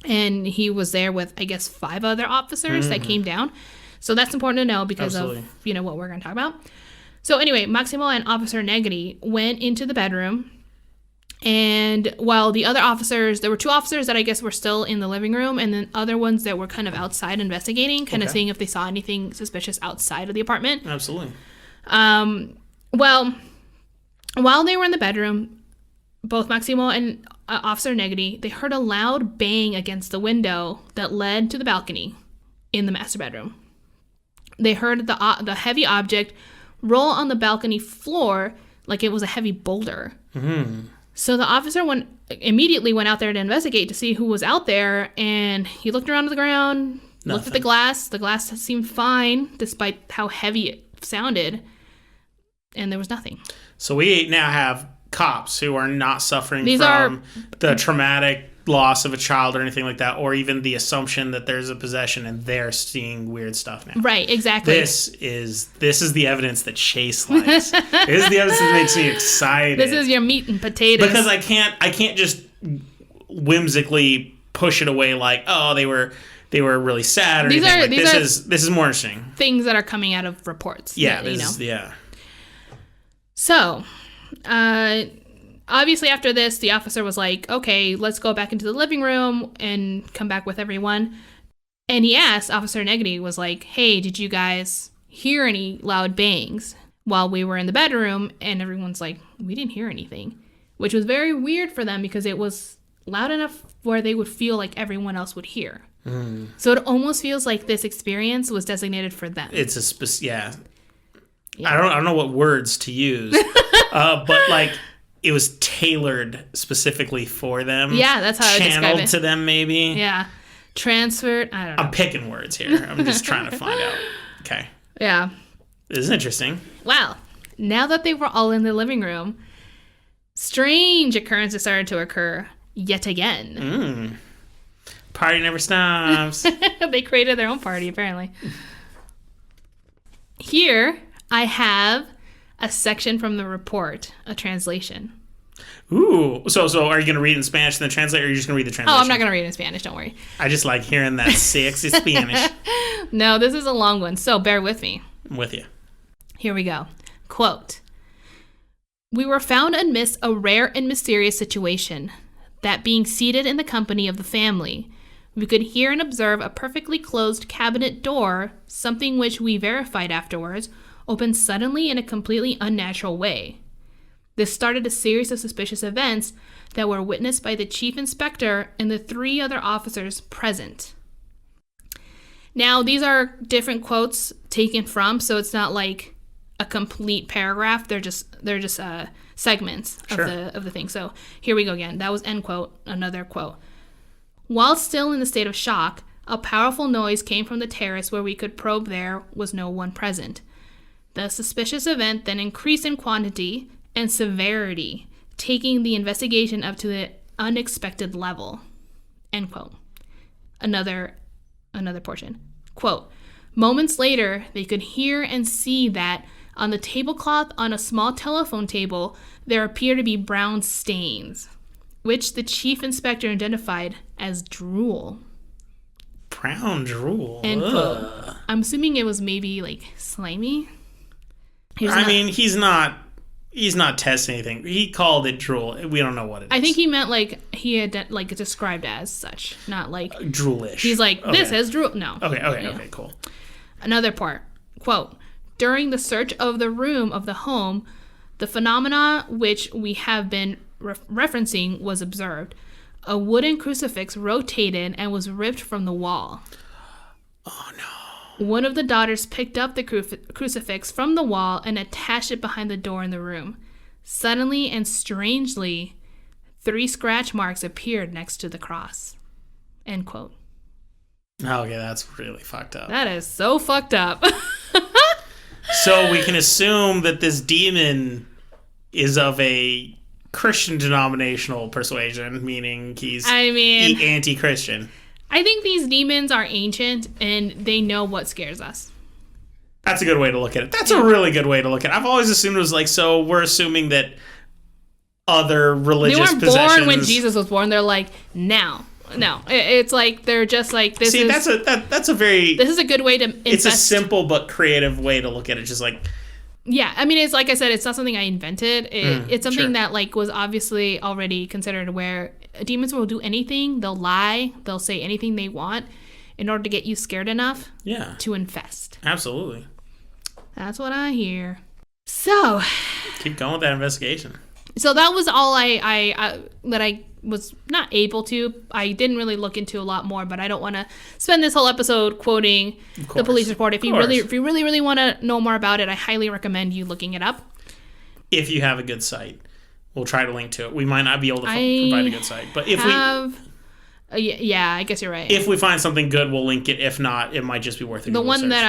And he was there with, I guess, 5 other officers that came down. So that's important to know because of, what we're going to talk about. So anyway, Maximo and Officer Negri went into the bedroom. And while the other officers, there were 2 officers that I guess were still in the living room, and then other ones that were kind of outside investigating, kind of seeing if they saw anything suspicious outside of the apartment. Absolutely. Well, while they were in the bedroom, both Maximo and Officer Negri, they heard a loud bang against the window that led to the balcony in the master bedroom. They heard the heavy object roll on the balcony floor like it was a heavy boulder. Mm-hmm. So the officer immediately went out there to investigate to see who was out there, and he looked around to the ground, looked at the glass. The glass seemed fine despite how heavy it sounded, and there was nothing. So we now have cops who are not suffering from the traumatic loss of a child or anything like that, or even the assumption that there's a possession and they're seeing weird stuff now. Right, exactly. This is the evidence that Chase likes. This is the evidence that makes me excited. This is your meat and potatoes. Because I can't just whimsically push it away like, oh, they were really sad or anything. This is more interesting. Things that are coming out of reports. Yeah, that, So, obviously after this, the officer was like, okay, let's go back into the living room and come back with everyone. And he asked, Officer Negri was like, hey, did you guys hear any loud bangs while we were in the bedroom? And everyone's like, we didn't hear anything, which was very weird for them because it was loud enough where they would feel like everyone else would hear. Mm. So it almost feels like this experience was designated for them. It's a yeah. I don't know what words to use, but like it was tailored specifically for them. Yeah, that's how I describe it. Channeled to them, maybe. Yeah, transferred. I don't know. I'm picking words here. I'm just trying to find out. Okay. Yeah. This is interesting. Wow. Now that they were all in the living room, strange occurrences started to occur yet again. Party never stops. They created their own party, apparently. Here, I have a section from the report, a translation. Ooh. So are you going to read it in Spanish and then translate, or are you just going to read the translation? Oh, I'm not going to read it in Spanish, don't worry. I just like hearing that sexy Spanish. No, this is a long one, so bear with me. I'm with you. Here we go. Quote, we were found amidst a rare and mysterious situation, that being seated in the company of the family, we could hear and observe a perfectly closed cabinet door, something which we verified afterwards, opened suddenly in a completely unnatural way. This started a series of suspicious events that were witnessed by the chief inspector and the 3 other officers present. Now, these are different quotes taken from, so it's not like a complete paragraph. They're just segments of the thing. So here we go again. That was end quote. Another quote. While still in the state of shock, a powerful noise came from the terrace where we could probe. There was no one present. The suspicious event then increased in quantity and severity, taking the investigation up to the unexpected level. End quote. Another portion. Quote, moments later, they could hear and see that on the tablecloth on a small telephone table, there appeared to be brown stains, which the chief inspector identified as drool. Brown drool. End quote. I'm assuming it was maybe like slimy. He's not testing anything. He called it drool. We don't know what it is. I think he meant like he had like described as such, not like droolish. He's like, this is drool. No. Okay, cool. Another part. Quote, during the search of the room of the home, the phenomena which we have been referencing was observed. a wooden crucifix rotated and was ripped from the wall. Oh, no. One of the daughters picked up the crucifix from the wall and attached it behind the door in the room. Suddenly and strangely, 3 scratch marks appeared next to the cross. End quote. Okay, that's really fucked up. That is so fucked up. So we can assume that this demon is of a Christian denominational persuasion, meaning he's anti-Christian. I think these demons are ancient, and they know what scares us. That's a good way to look at it. That's a really good way to look at it. I've always assumed it was like, so we're assuming that other religious possessions... They weren't born when Jesus was born. They're like, now. No. It's like, they're just like, this is... See, that's a very... This is a good way to invest. It's a simple but creative way to look at it. Just like... Yeah, I mean, it's like I said, it's not something I invented. It's something that like was obviously already considered, where demons will do anything. They'll lie. They'll say anything they want in order to get you scared enough to infest. Absolutely. That's what I hear. So keep going with that investigation. So that was all I was not able to. I didn't really look into a lot more, but I don't want to spend this whole episode quoting the police report. If you really want to know more about it, I highly recommend you looking it up. If you have a good site, we'll try to link to it. We might not be able to provide a good site, but if yeah, I guess you're right. If we find something good, we'll link it. If not, it might just be worth it. The one that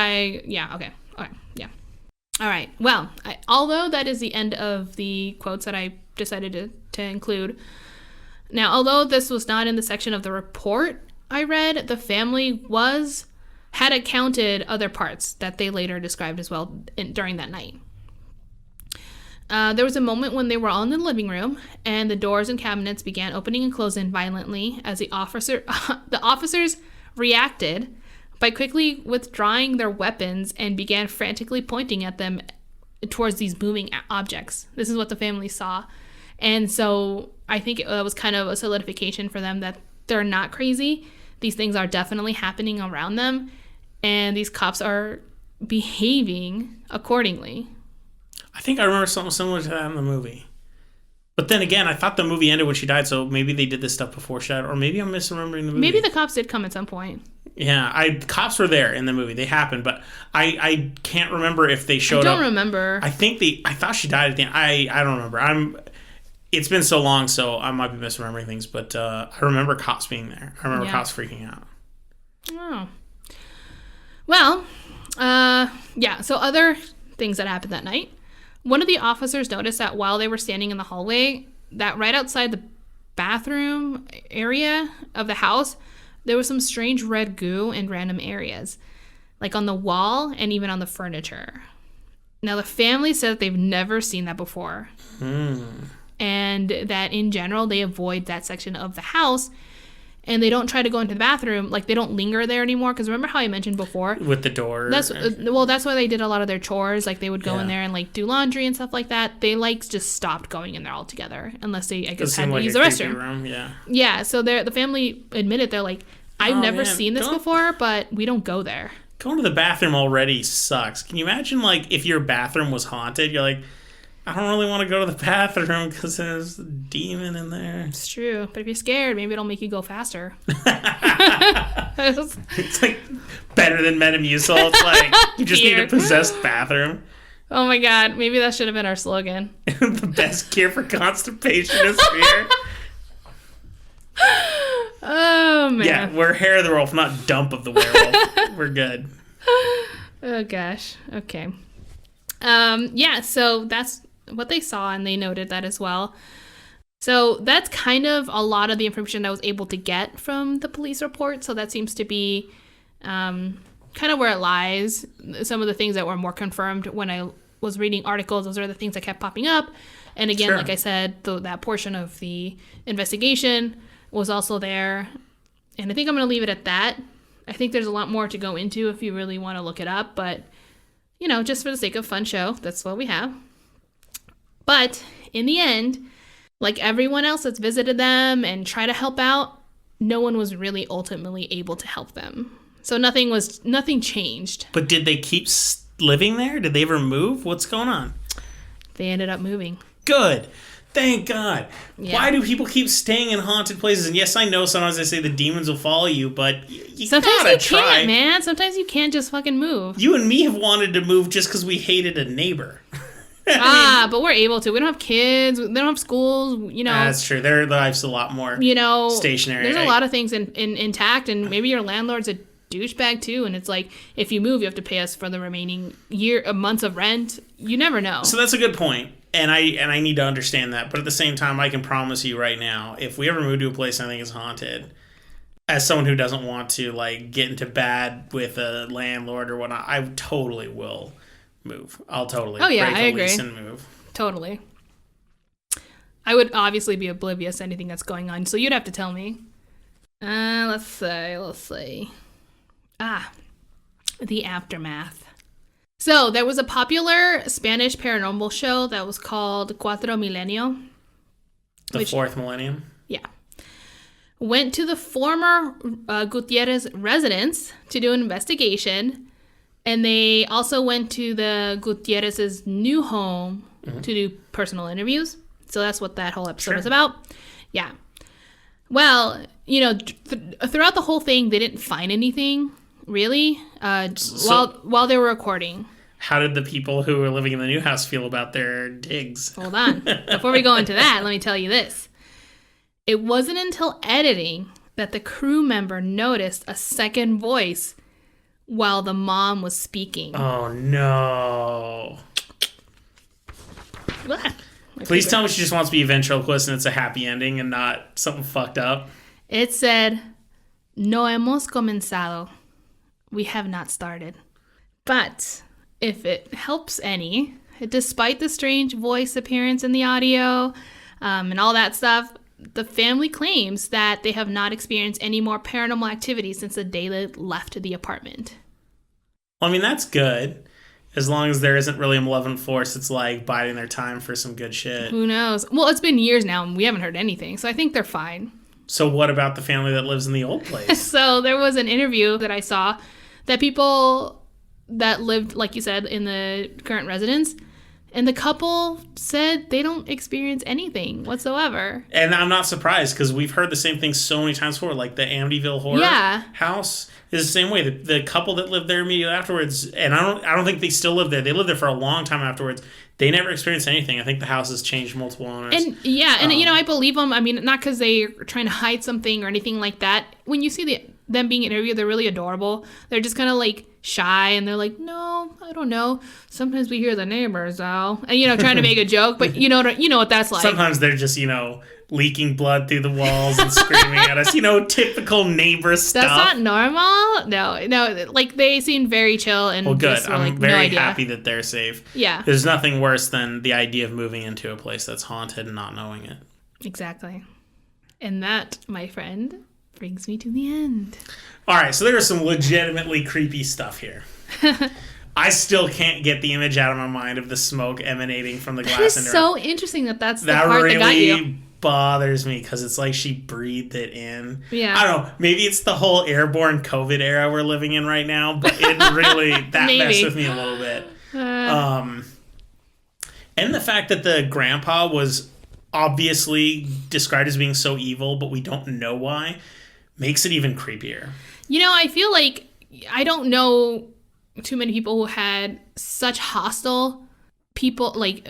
okay. All right. Well, although that is the end of the quotes that I decided to include. Now, although this was not in the section of the report I read, the family had accounted other parts that they later described as well during that night. There was a moment when they were all in the living room, and the doors and cabinets began opening and closing violently as the officers reacted by quickly withdrawing their weapons and began frantically pointing at them towards these moving objects. This is what the family saw. And so I think it was kind of a solidification for them that they're not crazy. These things are definitely happening around them, and these cops are behaving accordingly. I think I remember something similar to that in the movie. But then again, I thought the movie ended when she died, so maybe they did this stuff before she died, or maybe I'm misremembering the movie. Maybe the cops did come at some point. Yeah, cops were there in the movie. They happened, but I can't remember if they showed up. I don't remember. I thought she died at the end. I don't remember. It's been so long, so I might be misremembering things, but I remember cops being there. I remember cops freaking out. Oh. Well, so other things that happened that night. One of the officers noticed that while they were standing in the hallway, that right outside the bathroom area of the house, there was some strange red goo in random areas, like on the wall and even on the furniture. Now, the family said that they've never seen that before. And that in general, they avoid that section of the house, and they don't try to go into the bathroom. Like, they don't linger there anymore. Because remember how I mentioned before? With the door. That's why they did a lot of their chores. Like, they would go in there and, like, do laundry and stuff like that. They, like, just stopped going in there altogether. Unless they, I guess, had to use the restroom. Room, yeah, so the family admitted, they're like, I've never seen this before, but we don't go there. Going to the bathroom already sucks. Can you imagine, like, if your bathroom was haunted? You're like, I don't really want to go to the bathroom because there's a demon in there. It's true. But if you're scared, maybe it'll make you go faster. It's like better than Metamucil. It's like you just need a possessed bathroom. Oh my God. Maybe that should have been our slogan. The best cure for constipation is fear. Oh, man. Yeah, we're Hair of the Werewolf, not Dump of the Werewolf. We're good. Oh, gosh. Okay. So that's what they saw, and they noted that as well. So that's kind of a lot of the information I was able to get from the police report. So that seems to be kind of where it lies. Some of the things that were more confirmed when I was reading articles, those are the things that kept popping up. And again, like I said, that portion of the investigation was also there. And I think I'm going to leave it at that. I think there's a lot more to go into if you really want to look it up. But, just for the sake of fun show, that's what we have. But in the end, like everyone else that's visited them and tried to help out, no one was really ultimately able to help them. So nothing changed. But did they keep living there? Did they ever move? What's going on? They ended up moving. Good. Thank God. Yeah. Why do people keep staying in haunted places? And yes, I know sometimes they say the demons will follow you, but you Sometimes gotta you try. can't, man. Sometimes you can't just fucking move. You and me have wanted to move just because we hated a neighbor. But we're able to. We don't have kids. They don't have schools. You know, that's true. Their life's a lot more stationary. There's a lot of things intact, and maybe your landlord's a douchebag too. And it's like, if you move, you have to pay us for the remaining months of rent. You never know. So that's a good point. And I need to understand that. But at the same time, I can promise you right now, if we ever move to a place I think is haunted, as someone who doesn't want to like get into bad with a landlord or whatnot, I totally will move. I'll totally break the lease and move. Totally. I would obviously be oblivious to anything that's going on, so you'd have to tell me. Let's see. The aftermath. So there was a popular Spanish paranormal show that was called Cuatro Milenio. The fourth millennium? Yeah. Went to the former Gutierrez residence to do an investigation. And they also went to the Gutierrez's new home to do personal interviews. So that's what that whole episode is about. Yeah. Well, throughout the whole thing, they didn't find anything, really, while they were recording. How did the people who were living in the new house feel about their digs? Hold on. Before we go into that, let me tell you this. It wasn't until editing that the crew member noticed a second voice while the mom was speaking. Oh, no. Please tell me she just wants to be a ventriloquist and it's a happy ending and not something fucked up. It said, "No hemos comenzado." We have not started. But if it helps any, despite the strange voice appearance in the audio and all that stuff, the family claims that they have not experienced any more paranormal activity since the day they left the apartment. Well, I mean, that's good. As long as there isn't really a malevolent force that's like biding their time for some good shit. Who knows? Well, it's been years now and we haven't heard anything, so I think they're fine. So what about the family that lives in the old place? So there was an interview that I saw that people that lived, like you said, in the current residence, and the couple said they don't experience anything whatsoever. And I'm not surprised because we've heard the same thing so many times before. Like the Amityville horror house is the same way. The couple that lived there immediately afterwards, and I don't think they still live there. They lived there for a long time afterwards. They never experienced anything. I think the house has changed multiple owners. And I believe them. I mean, not because they're trying to hide something or anything like that. When you see them being interviewed, they're really adorable. They're just kind of like shy and they're like, no, I don't know. Sometimes we hear the neighbors though, and trying to make a joke, but you know what that's like. Sometimes they're just leaking blood through the walls and screaming at us. Typical neighbor stuff. That's not normal. No. Like they seem very chill and well, good. Just I'm very happy that they're safe. Yeah. There's nothing worse than the idea of moving into a place that's haunted and not knowing it. Exactly. And that, my friend, brings me to the end. All right, so there was some legitimately creepy stuff here. I still can't get the image out of my mind of the smoke emanating from the glass. That is so interesting that's the part really that got you. Bothers me because it's like she breathed it in. Yeah. I don't know. Maybe it's the whole airborne COVID era we're living in right now, but it really, that messed with me a little bit. And the fact that the grandpa was obviously described as being so evil, but we don't know why, makes it even creepier. I feel like I don't know too many people who had such hostile people, like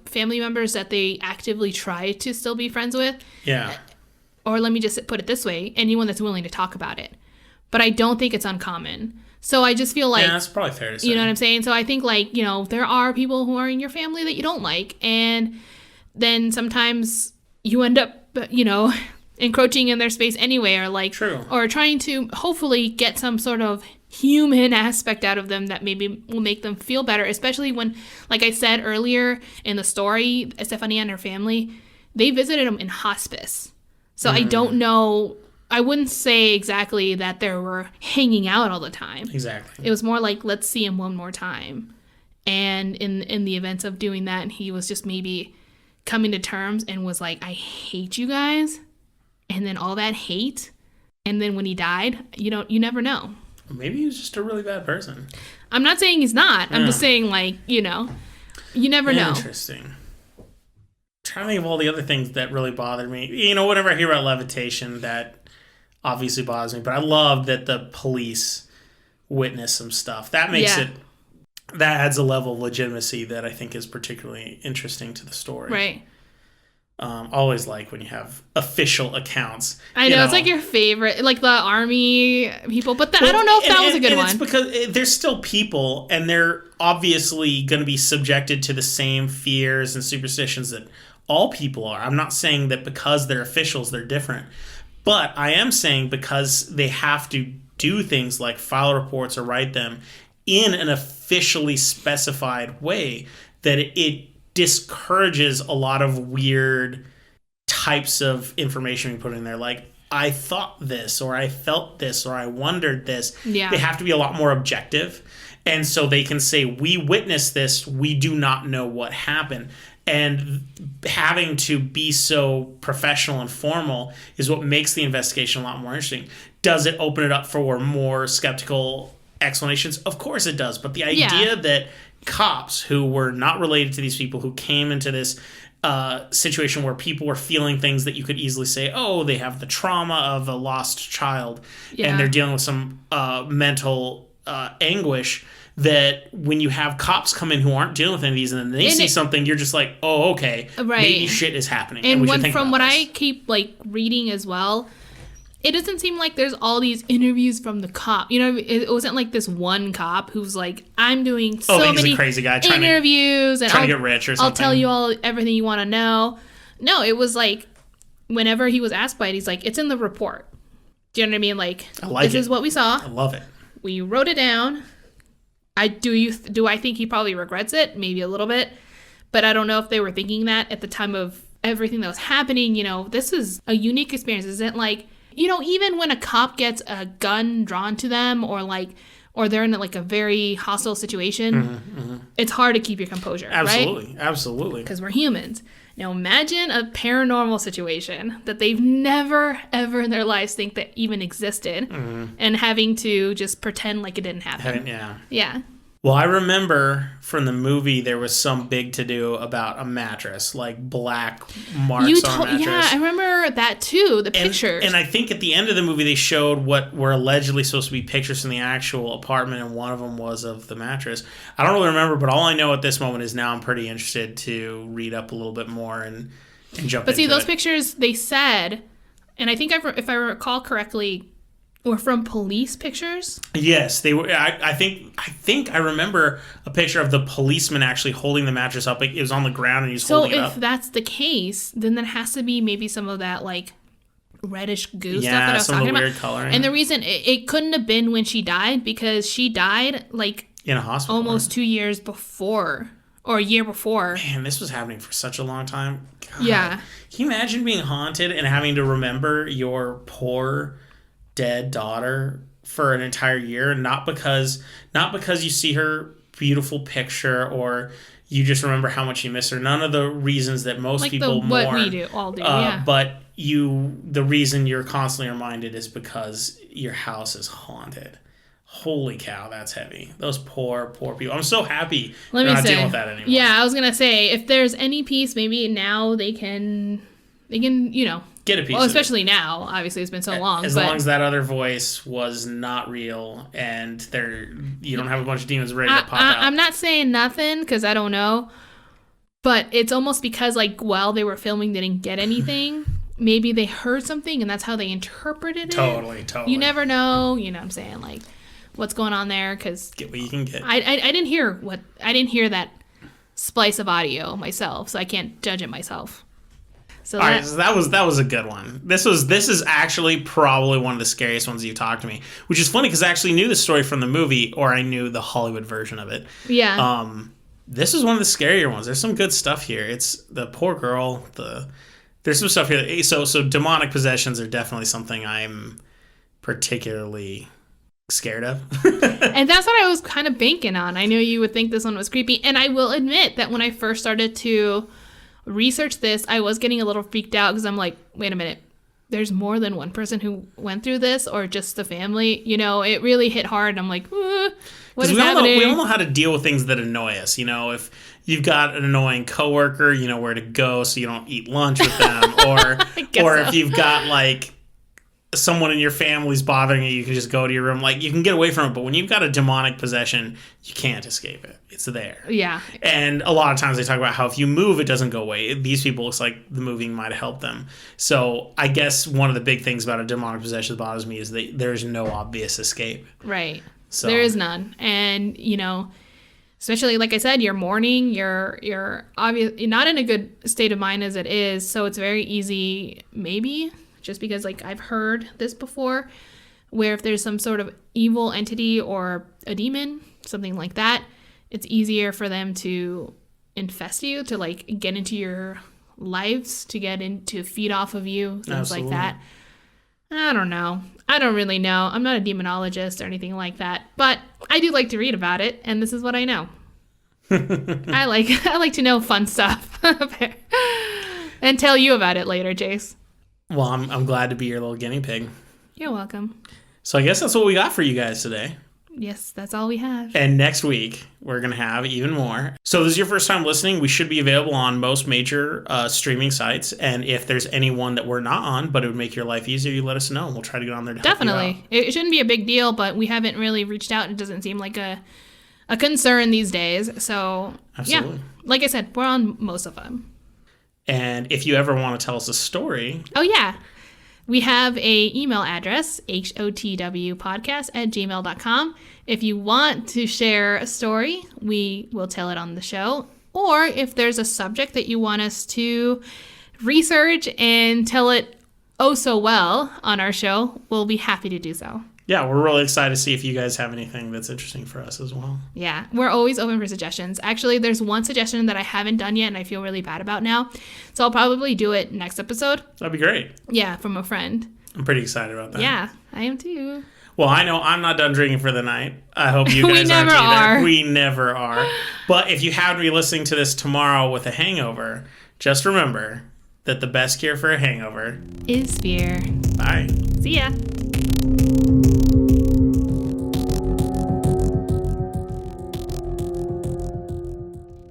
family members that they actively try to still be friends with. Yeah. Or let me just put it this way, anyone that's willing to talk about it. But I don't think it's uncommon. So I just feel like... Yeah, that's probably fair to say. You know what I'm saying? So I think there are people who are in your family that you don't like. And then sometimes you end up, encroaching in their space anyway, or True. Or trying to hopefully get some sort of human aspect out of them that maybe will make them feel better, especially when, like I said earlier in the story, Estefania and her family, they visited them in hospice. So I don't know, I wouldn't say exactly that they were hanging out all the time. Exactly. It was more like, let's see him one more time. And in the events of doing that, he was just maybe coming to terms and was like, I hate you guys. And then all that hate. And then when he died, you never know. Maybe he was just a really bad person. I'm not saying he's not. I'm just saying, you never know. Interesting. trying to think of all the other things that really bothered me. You know, whenever I hear about levitation, that obviously bothers me. But I love that the police witness some stuff. That makes it, that adds a level of legitimacy that I think is particularly interesting to the story. Right. Always like when you have official accounts. I know, it's like your favorite, like the army people, but I don't know if that was a good one. It's because there's still people, and they're obviously going to be subjected to the same fears and superstitions that all people are. I'm not saying that because they're officials, they're different. But I am saying because they have to do things like file reports or write them in an officially specified way, that it discourages a lot of weird types of information we put in there. Like, I thought this, or I felt this, or I wondered this. Yeah. They have to be a lot more objective. And so they can say, we witnessed this, we do not know what happened. And having to be so professional and formal is what makes the investigation a lot more interesting. Does it open it up for more skeptical explanations? Of course it does. But the idea that cops who were not related to these people, who came into this situation where people were feeling things that you could easily say, oh, they have the trauma of a lost child, and they're dealing with some mental anguish, that when you have cops come in who aren't dealing with any of these, and then they see something, you're just like, oh, okay, maybe shit is happening. And from what I keep like reading as well, it doesn't seem like there's all these interviews from the cop. You know, it wasn't like this one cop who's like, I'm doing so many a crazy guy interviews and trying to get rich or something. I'll tell you everything you want to know. No, it was like, whenever he was asked by it, he's like, it's in the report. Do you know what I mean? Like, this is what we saw. I love it. We wrote it down. Do I think he probably regrets it? Maybe a little bit. But I don't know if they were thinking that at the time of everything that was happening. You know, this is a unique experience. Isn't like, you know, even when a cop gets a gun drawn to them, or they're in like a very hostile situation, it's hard to keep your composure. Absolutely. Right? Absolutely. Because we're humans. Now imagine a paranormal situation that they've never, ever in their lives think that even existed, and having to just pretend like it didn't happen. Yeah. Well, I remember from the movie there was some big to-do about a mattress, like black marks on a mattress. Yeah, I remember that too, the pictures. And I think at the end of the movie they showed what were allegedly supposed to be pictures from the actual apartment, and one of them was of the mattress. I don't really remember, but all I know at this moment is now I'm pretty interested to read up a little bit more and jump into it. But see, those pictures, they said, and I think if I recall correctly, were from police pictures? Yes, they were. I think I remember a picture of the policeman actually holding the mattress up. It was on the ground and he's holding it up. So if that's the case, then there has to be maybe some of that like reddish goo stuff that I was talking about. Weird coloring. And the reason it couldn't have been when she died, because she died like in a hospital almost 2 years before, or a year before. Man, this was happening for such a long time. God. Yeah. Can you imagine being haunted and having to remember your poor dead daughter for an entire year, not because you see her beautiful picture or you just remember how much you miss her. None of the reasons that most like people mourn. What we all do, yeah. But the reason you're constantly reminded is because your house is haunted. Holy cow, that's heavy. Those poor people. I'm so happy they're not dealing with that anymore. Yeah, I was gonna say, if there's any peace, maybe now they can, you know, get a piece. Well, especially now. Obviously, it's been so long. As long as that other voice was not real, and you don't have a bunch of demons ready to pop out. I'm not saying nothing because I don't know, but it's almost because like while they were filming, they didn't get anything. Maybe they heard something, and that's how they interpreted it. Totally. You never know. You know what I'm saying? Like, what's going on there? Because get what you can get. I didn't hear that splice of audio myself, so I can't judge it myself. So that was a good one. This is actually probably one of the scariest ones you've talked to me, which is funny because I actually knew the story from the movie, or I knew the Hollywood version of it. Yeah. This is one of the scarier ones. There's some good stuff here. It's the poor girl. There's some stuff here. So demonic possessions are definitely something I'm particularly scared of. And that's what I was kind of banking on. I knew you would think this one was creepy, and I will admit that when I first started to research this, I was getting a little freaked out because I'm like, wait a minute, there's more than one person who went through this or just the family. You know, it really hit hard. I'm like, what is happening? We all know how to deal with things that annoy us. You know, if you've got an annoying coworker, you know where to go so you don't eat lunch with them. Or if you've got, like, someone in your family's bothering you, you can just go to your room. Like, you can get away from it. But when you've got a demonic possession, you can't escape it. It's there. Yeah. And a lot of times they talk about how if you move, it doesn't go away. These people, looks like the moving might have helped them. So I guess one of the big things about a demonic possession that bothers me is that there's no obvious escape. Right. So there is none. And, you know, especially, like I said, you're mourning, you're not in a good state of mind as it is. So it's very easy, maybe, just because, like, I've heard this before, where if there's some sort of evil entity or a demon, something like that, it's easier for them to infest you, to, like, get into your lives, to feed off of you, things like that. I don't know. I don't really know. I'm not a demonologist or anything like that, but I do like to read about it, and this is what I know. I like to know fun stuff and tell you about it later, Jace. Well, I'm glad to be your little guinea pig. You're welcome. So I guess that's what we got for you guys today. Yes, that's all we have. And next week, we're going to have even more. So if this is your first time listening, we should be available on most major streaming sites. And if there's any one that we're not on, but it would make your life easier, you let us know. And we'll try to get on there to help you out. It shouldn't be a big deal, but we haven't really reached out. It doesn't seem like a concern these days. So, Absolutely. Yeah, like I said, we're on most of them. And if you ever want to tell us a story... Oh, yeah. We have a email address, hotwpodcast@gmail.com. If you want to share a story, we will tell it on the show. Or if there's a subject that you want us to research and tell it oh so well on our show, we'll be happy to do so. Yeah, we're really excited to see if you guys have anything that's interesting for us as well. Yeah, we're always open for suggestions. Actually, there's one suggestion that I haven't done yet and I feel really bad about now. So I'll probably do it next episode. That'd be great. Yeah, from a friend. I'm pretty excited about that. Yeah, I am too. Well, I know I'm not done drinking for the night. I hope you guys aren't either. We never are. But if you happen to be listening to this tomorrow with a hangover, just remember that the best cure for a hangover is fear. Bye. See ya.